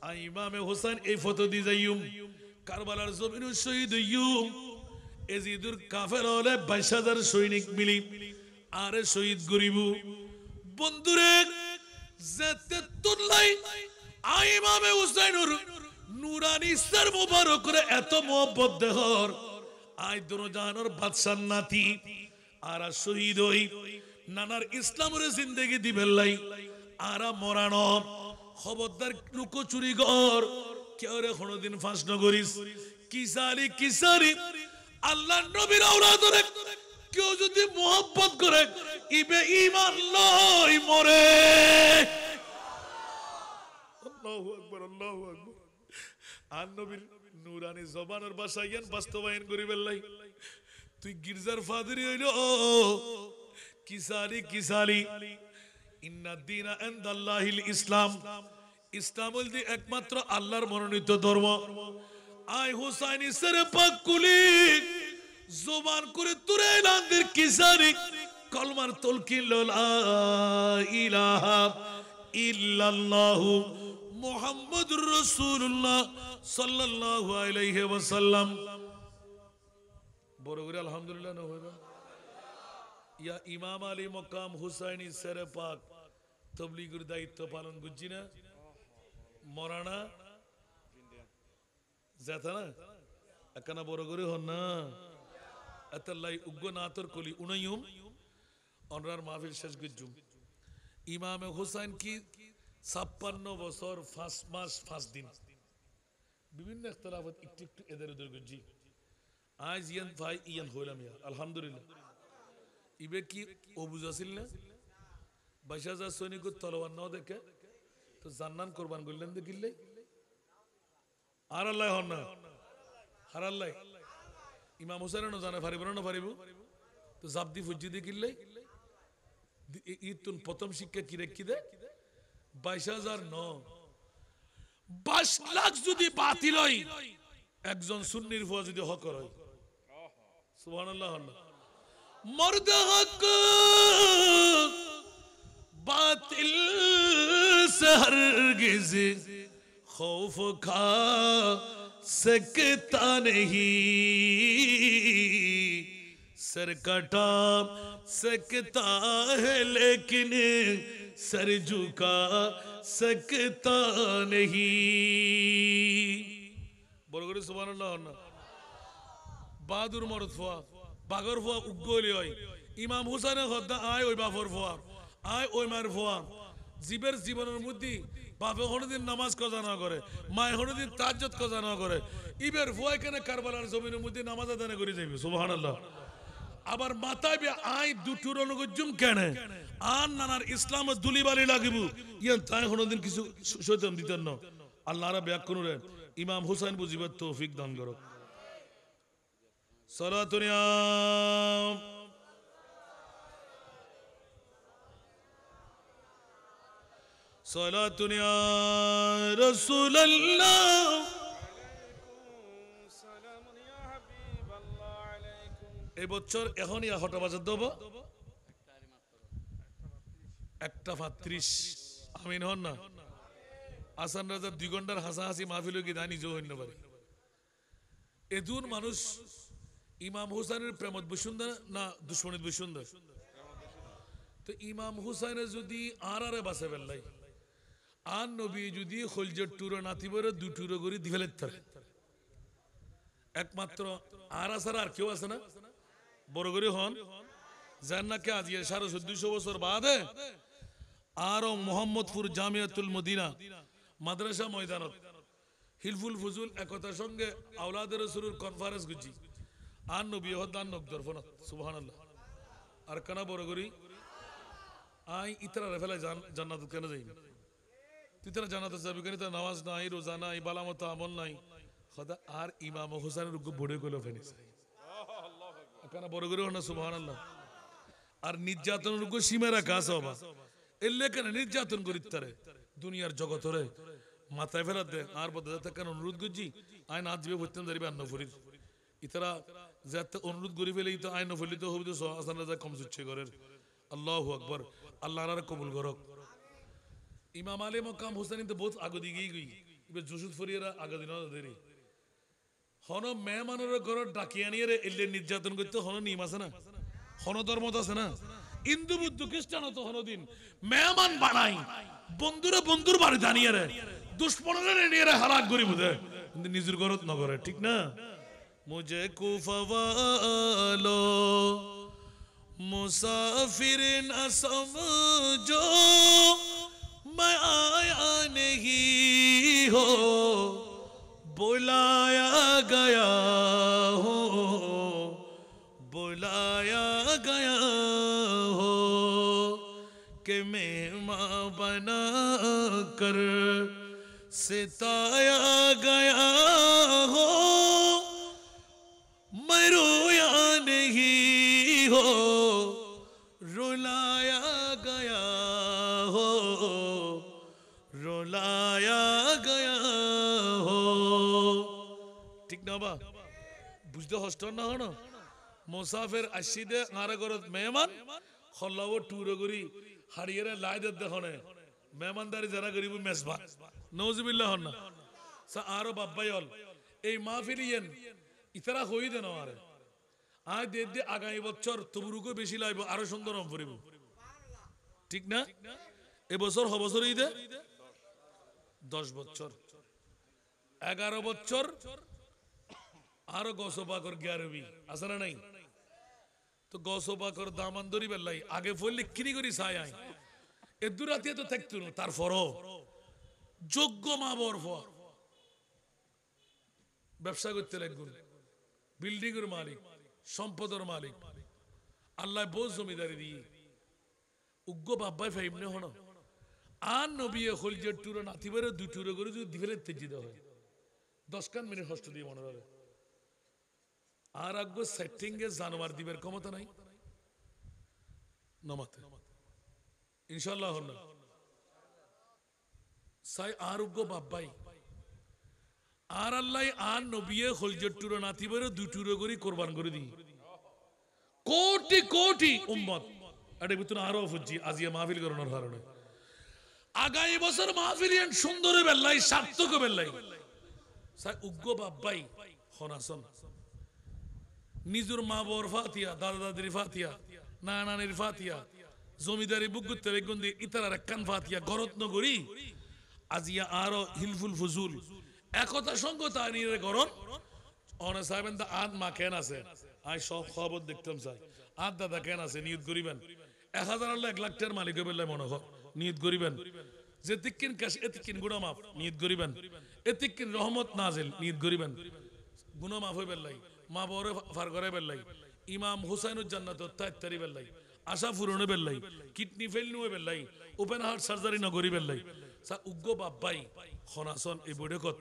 আই ইমামে হুসাইন এই ফটো দি যাইম কারবালার জমিন শহীদ হইম এজিদুর কাফের হলে 22,000 সৈনিক মিলি আরে শহীদ গরিব বন্ধুরে যেতে তুললাই আই ইমামে হুসাইনুর নুরানি সর মুবারক করে এত মোহব্বত দেহর আই দুনো জাহানের বাদশার নাতি আরা শহীদ হই নানার ইসলামের জিন্দেগি দিবেন লাই আরা মরানো খবরদার লুকোচুরি ঘর কেউ রে কোনোদিন ফাঁস নগরিস কিসারি আল্লাহ নবীর আওলাদরে কেউ যদি মোহব্বত করে ইবে ঈমান লই মরে আল্লাহু আকবার আল্লাহু আকবার আর নবীর নুরানি জবানের বাসায়ান বাস্তবায়ন করিবেন লাই তুই গির্জার ফাদরি হইলো কিসারি ইন্না দীনা ইনদাল্লাহিল ইসলাম ইসলাম হল একমাত্র আল্লাহর মনোনীত ধর্ম আই হুসাইনি সরে পাক কুলি জবান করে তুরে এলানদের কিসারি কলমার তলকিন লা ইলাহা ইল্লাল্লাহু মুহাম্মাদুর রাসূলুল্লাহ সাল্লাল্লাহু আলাইহি ওয়াসাল্লাম বড় করে আলহামদুলিল্লাহ না হইবা ইয়া ইমাম আলী মকাম হুসাইনি সেরে পাক তবলিগের দায়িত্ব পালন করছি না মরানা যেত না একখানা বড় করে হন না এতাল্লাই উগ্র নাতর কলি উনাইম অনরার মাহফিল শেষ গুজুম ইমামে হুসাইন কি 56 বছর 5 মাস 5 দিন বিভিন্ন ইখতিলাফত একটু একটু এদের ওদের গুজি আজ ইয়ান ভাই ইয়ান হইলাম ইয়া আলহামদুলিল্লাহ ইবে কি অবুজ আছিল না 22,000 সৈনিক তলোয়ার নাও দেখে তো জান্নান কোরবান করলেন দেখিলে আর আল্লাহ হন না আর আল্লাহ ইমাম হুসাইন জানে পারিব না পারিব তো জাবদি ফুজি দেখিলে ইতুন প্রথম শিক্ষা কি রেখি দে 22,009 22 লাখ যদি বাতিল হয় একজন সুন্নির ফুয়া যদি হক হয় সুবহানাল্লাহ মর্দ হক बातिल से हरगिज खौफ खा सकता नहीं सर कटा सकता है लेकिन सर झुका सकता नहीं बोलो करे सुभान अल्लाह बहादुर मर्द फुआ बागर फुआ उग्गोली হয় ইমাম হুসাইনের হদ্দা আয় ওই বাফর ফুয়া আয় ওই মায়ের ফোয়া জীবের জীবনের মধ্যে বাপে কোনোদিন নামাজ কজা না করে মায় কোনোদিন তাজ্জুদ কজা না করে ইবের ফোয়া এখানে কারবালার জমিনের মধ্যে নামাজ আদায় করে যাইবে সুবহানাল্লাহ আবার মাথায় বে আই দুটুর অনুগজুম কেন আর নানার ইসলামের দুলিবালি লাগিব ইয়ান তাই কোনোদিন কিছু শয়তান দিতেন না আল্লাহরা ব্যাখ্যান করেন ইমাম হুসাইন বুঝিবার তৌফিক দান করুক সালাতুন ইয়া সালাতুন ইয়া রাসূলুল্লাহ সালামুন ইয়া হাবিবাল্লাহ আলাইকুম এই বছর এখনই হটা বাজার দেব 1:35 আমিন হন না আসান রাজা 2 ঘন্টার হাসাহাসি মাহফিল কি দানি জো হইন পারে এদুন মানুষ ইমাম হুসাইনের প্রেমত বসুন্দর না দুশমনিত বসুন্দর তো ইমাম হুসাইনের যদি আরে বাসে বেল্লাই আর নবী যদি খলজের টুরো নাতিবরে দু টুরো করে দিফেলে থাকে একমাত্র আরা ছাড়া আর কেউ আছে না বড় করে হন যার নাকি আজ 1400 বছর বাদে আরো মোহাম্মদপুর জামিয়াতুল মদিনা মাদ্রাসা ময়দানত হিলফুল ফুজুল একতার সঙ্গে আওলাদের রাসূলের কনফারেন্স গুজি আর নবী হদান নকদর ফনত সুবহানাল্লাহ আর কানা বড় করি আই ইতরা রেফেলা জান্নাত কেন যাই তিতরা জান্নাত যাবে কেন তা নামাজ নাই রোজা নাই বালামত আমল নাই খোদা আর ইমাম হুসাইনের রুকু বড় কইলো ফেনিস এখানে বড় করে হন সুবহানাল্লাহ। আর নির্যাতনের উপর সীমা রাখা আছে বাবা, এলে কেন নির্যাতন করিতারে দুনিয়ার জগতরে মাথায় ফেরাত দে আর বদে যাতে কেন অনুরোধ করছি আইন আজ জীবে ভর্তি দাঁড়িয়ে আন্ন ফরির ইতারা যাতে অনুরোধ করি ফেলেই তো আইন ফলিত হবে তো আসান রাজা কম সুচ্ছে করের। আল্লাহু আকবার, আল্লাহ আর কবুল করক। ইমাম আলী মকাম হোসেন তো বহুত আগে দিকেই গই, এবার জসুদ ফরিয়ারা আগে দিন দেরি হন মেহমানের ঘর ডাকি আনিয়ে এলে নির্যাতন করতে হন নিয়ম আছে না, হন ধর্মত আছে না। হিন্দু বুদ্ধ খ্রিস্টান তো হন দিন মেহমান বানাই বন্ধুরা বন্ধুর বাড়ি দাঁড়িয়ে রে দুশ্মনের নিয়ে হালাক করি বুঝে কিন্তু নিজের ঘরত নগরে, ঠিক না। মুঝে কুফাওয়ালো মুসাফির না সমঝো मैं आया नहीं हो बुलाया गया हो बुलाया गया हो कि मेहमान बना कर सिताया गया हो मैं रोया नहीं हो रुलाया गया हो रुलाया गया हो, ठीक ना बा বুঝতে কষ্ট না হনো মুসাফির আসিদে আরে ঘরত মেহমান খল্লাও টুরে করি হাড়িয়ে লাই দে দেখনে মেহমানদারি যারা করিব মেজবান নওজুবিল্লাহ হন না সা আরো বাব্বাই হল এই মাহফিলিয়েন ইতারা হই দেন আরে আয় দে দে আগামী বছর তবুরুকো বেশি লাইব আরো সুন্দর হম করিব, ঠিক না। এবছর হবছর ঈদে 10 বছর 11 বছর আরো গসবাকর গ্যারবি আছে না নাই, তো গসবাকর দামান ধরি বেলাই আগে ফললে কিনি করি চাই আই এ দুরাতে তো থাকতো না তারপরও যোগ্য মা বরফ ব্যবসা করতে লাগবে বিল্ডিং এর মালিক সম্পদের মালিক আল্লাহ বহু জমিদারি দিয়ে উগ্র বাব্বাই ফাইমনে হন আর নবিয়ে হলজের টুরে নাতিবারে 2 টুরে করে যদি দিবেলে তেজি দেওয়া হয় 10 মিনিট হস্ত দিয়ে মনে হবে আর আগ্য সেটিং এ জানোয়ার দিবের ক্ষমতা নাই নমাতে ইনশাআল্লাহ হন না সাই আর উগ্র বাব্বাই আর আল্লাহ আর নবিয়ে হলজের টুরে নাতিবারে 2 টুরে করে কোরবান করে দিই কোটি কোটি উম্মত এটা ভিতরে আরো ফুজি আজিয়া মাহফিল করানোর কারণে আগামী বছর মাহফিলিয়ান সুন্দর বেল্লাই সার্থক বেল্লাই সাই উগ্র বাব্বাই হনাসন নিজুর মা বর ফাতিয়া দাদা দাদির ফাতিয়া না নানির ফাতিয়া জমিদারি বুকুতে বেগুন্দি ইতারার কান ফাতিয়া গরত্ন করি আজিয়া আরো হিলফুল ফুজুল একতা সঙ্গতা নিয়ে গরম অনে সাহেবেন দা আদ মা কেন আছে আই সব খবর দেখতাম চাই আদ দাদা কেন আছে নিয়ত করিবেন 1000 আল্লাহ 1 লাখ টাকার মালিক হইবে মনে হয় নিয়ত করিবেন যে তিকিন কাশ এতিকিন গুনাহ মাফ নিয়ত করিবেন এতিকিন রহমত নাজিল নিয়ত করিবেন গুনাহ মাফ হইবে লাই মা বরে ফার করে বেলাই ইমাম হুসাইনুর জান্নাত তাইতারি বেলাই আশা ফুরনে বেলাই কিডনি ফেল নুয়ে বেলাই ওপেন হার্ট সার্জারি ন করি বেলাই সা উগ্গ বাব্বাই খনাসন এই বড়কত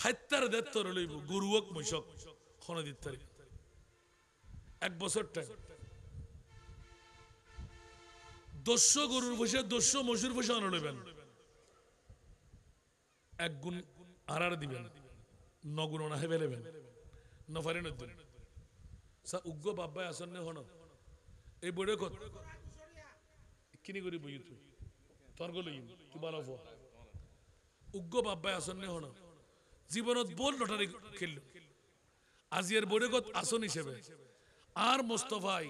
হাইতার দেত্তর লইব গুরুওক মৈশক খনা দিতারি 1 বছর টাইম 200 গরুর বসে 200 মসুর বসে আনা লইবেন এক গুণ আরার দিবেন নগুণ না হেবে লেবেন নফারে নদ্দিন সা উগ্গ বাব্বাই আসন্নে হন এই বড়ে কত কিনি করি বই তুই তোর গো লইম তুই ভালো ফো উগ্গ বাব্বাই আসন্নে হন জীবনত বল লটারি খেলল আজিয়ার বড়ে কত আসন হিসেবে আর মোস্তফাই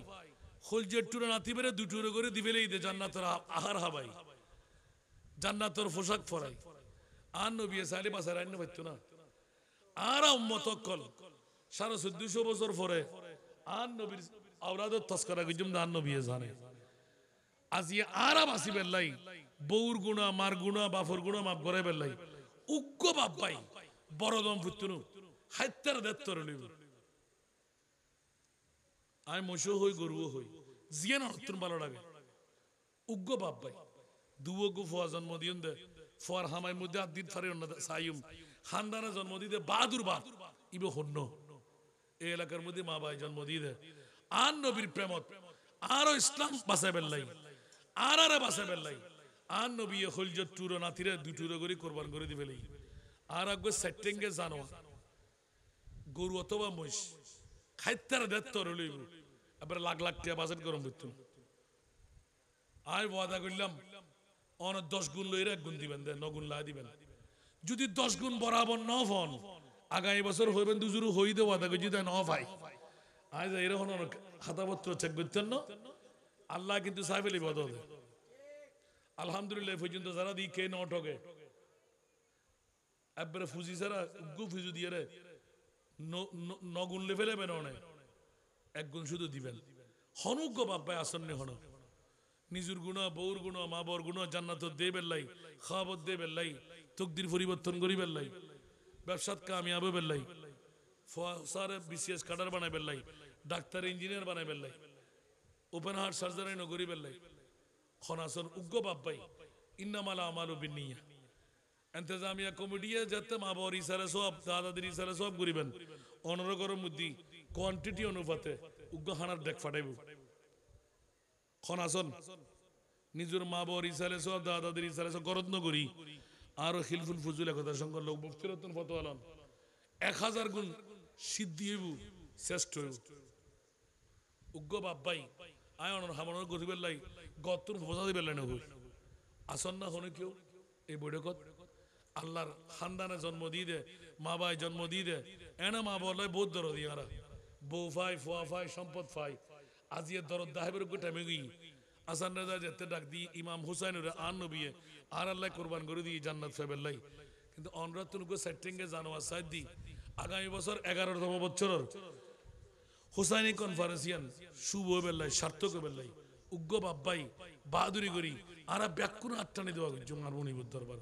খলজের টুরে নাতিবেরে 2 টুরে করে দিবেলেই দে জান্নাতের আহার হাবাই জান্নাতের পোশাক ফরাই আর নবী সালি বাসার আইন পাইতো না আর উম্মত কল 1450 বছর পরে আর নবীর আওলাদের তস্করা গজম দান নবী জানে আজিয়া আরাম আসি বেল্লাই বউর গুণা মার গুণা বাফর গুণা মাফ করে বেল্লাই উগ্গ বাব্বাই বড়দম ফুতুনু হাইতার দেত্তর লইব আই মশো হই গরুও হই জিয়ান অর্থন ভালো লাগে উগ্গ বাব্বাই দুও গো ফোয়া জন্ম দিন দে ফোয়ার হামাই মধ্যে আদিন ফারে অন্য সাইম খানদানা জন্ম দিতে বাহাদুর বাদ ইবে হন্য এই এলাকার মধ্যে মা ভাই জন্ম দিয়ে দেয় আর নবীর প্রেমত আরো ইসলাম বাঁচাই বেল্লাই আর বাঁচাই বেল্লাই আর নবী হইল যে টুরো নাতিরে দুটুরো করে কোরবান করে দিবেলাই আর আগে সেটিংয়ে জানো গরু অথবা মহিষ খাইতার দেত্তর লইব এবার লাখ লাখ টাকা বাজেট গরম করতো আমি ওয়াদা করলাম অনেক 10 গুণ লইরে 1 গুণ দিবেন 9 গুণ লাই দিবেন যদি 10 গুণ বরাবর ন হন আগামী বছর হইবেন দুজুরু হই দে ওয়াদা করছি তাই ন ভাই আজ এরকম খাতাপত্র চেক করতেন না আল্লাহ কিন্তু সাহেবেলি বদল আলহামদুলিল্লাহ পর্যন্ত যারা দিই কে ন ঠকে একবারে ফুজি ছাড়া গু ফুজু দিয়ে রে নগুন লেভেলে বেন অনেক 1 গুণ শুধু দিবেন হনুক গো বাপ্পায় আসন্ন হন নিজের গুণা বউর গুণা মা বর গুণা জান্নাত দে বেল্লাই খাওয়াবত দে বেল্লাই তকদির পরিবর্তন করি বেল্লাই ব্যবসাত কামিয়াব বেল্লাই ফসারে বিসিএস কাডার বানাই বেল্লাই ডাক্তার ইঞ্জিনিয়ার বানাই বেল্লাই ওপেন হার্ট সার্জারি নগরী বেল্লাই খনাসন উগ্র বাপ্পাই ইন্নামালা আমালু বিন্নিয়া এন্তেজামিয়া কমিটিয়ে যাতে মা বর ইসারে সব দাদাদের ইসারে সব করিবেন 15 গরম মুদ্দি কোয়ান্টিটি অনুপাতে উগ্র হানার ডেক ফাটাইব খনাসন নিজের মা বর ইসারে সব দাদাদের ইসারে সব গরত নগরী আরো খিলফুল ফুজুল একতার সঙ্গে লোক মুফতিরতন ফতোয়ালান 1000 গুণ সিদ্ধি হইব শ্রেষ্ঠ হইব উগ্র বাপ্পাই আয় অনর হামনের গতিবের লাই গত্তুর ফোসা দিবেন না হই আসন না হনে কেউ এই বৈঠকত আল্লাহর খানদানে জন্ম দিয়ে দে মা বাই জন্ম দিয়ে দে এনে মা বলে বহুত দরদ ইয়ারা বউ ফাই ফুয়া ফাই সম্পদ ফাই আজিয়ে দরদ দাহেবের টাইমে গই আসান রাজা যেতে ডাক দি ইমাম হুসাইনের আন নবিয়ে আর আল্লাহ কোরবান করে দিয়ে জান্নাত ফেবেল্লাই কিন্তু অনরাতুনকে সেটিংয়ে জানোয়া সাইদ দি আগামী বছর 11তম বছরের হুসাইনি কনফারেন্সিয়ান শুভ বেল্লাই সার্থক বেল্লাই উগ্র বাপ্পাই বাহাদুরি করি আর ব্যাকুণ আটটানি দেওয়া জমার মনিবুর দরবার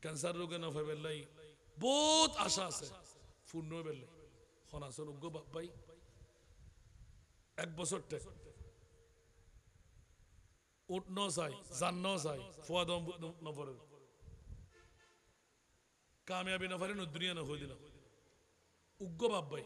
ক্যান্সার রোগে নফে বেল্লাই বহুত আশা আছে পূর্ণ বেল্লাই খনাসন উগ্র বাপ্পাই 1 বছর টেক উঠ ন চাই জান ন চাই ফুয়াদ নপরে কামিয়াবি নফারে দুনিয়া ন হয়ে দিলাম উগ্র বাপ্পাই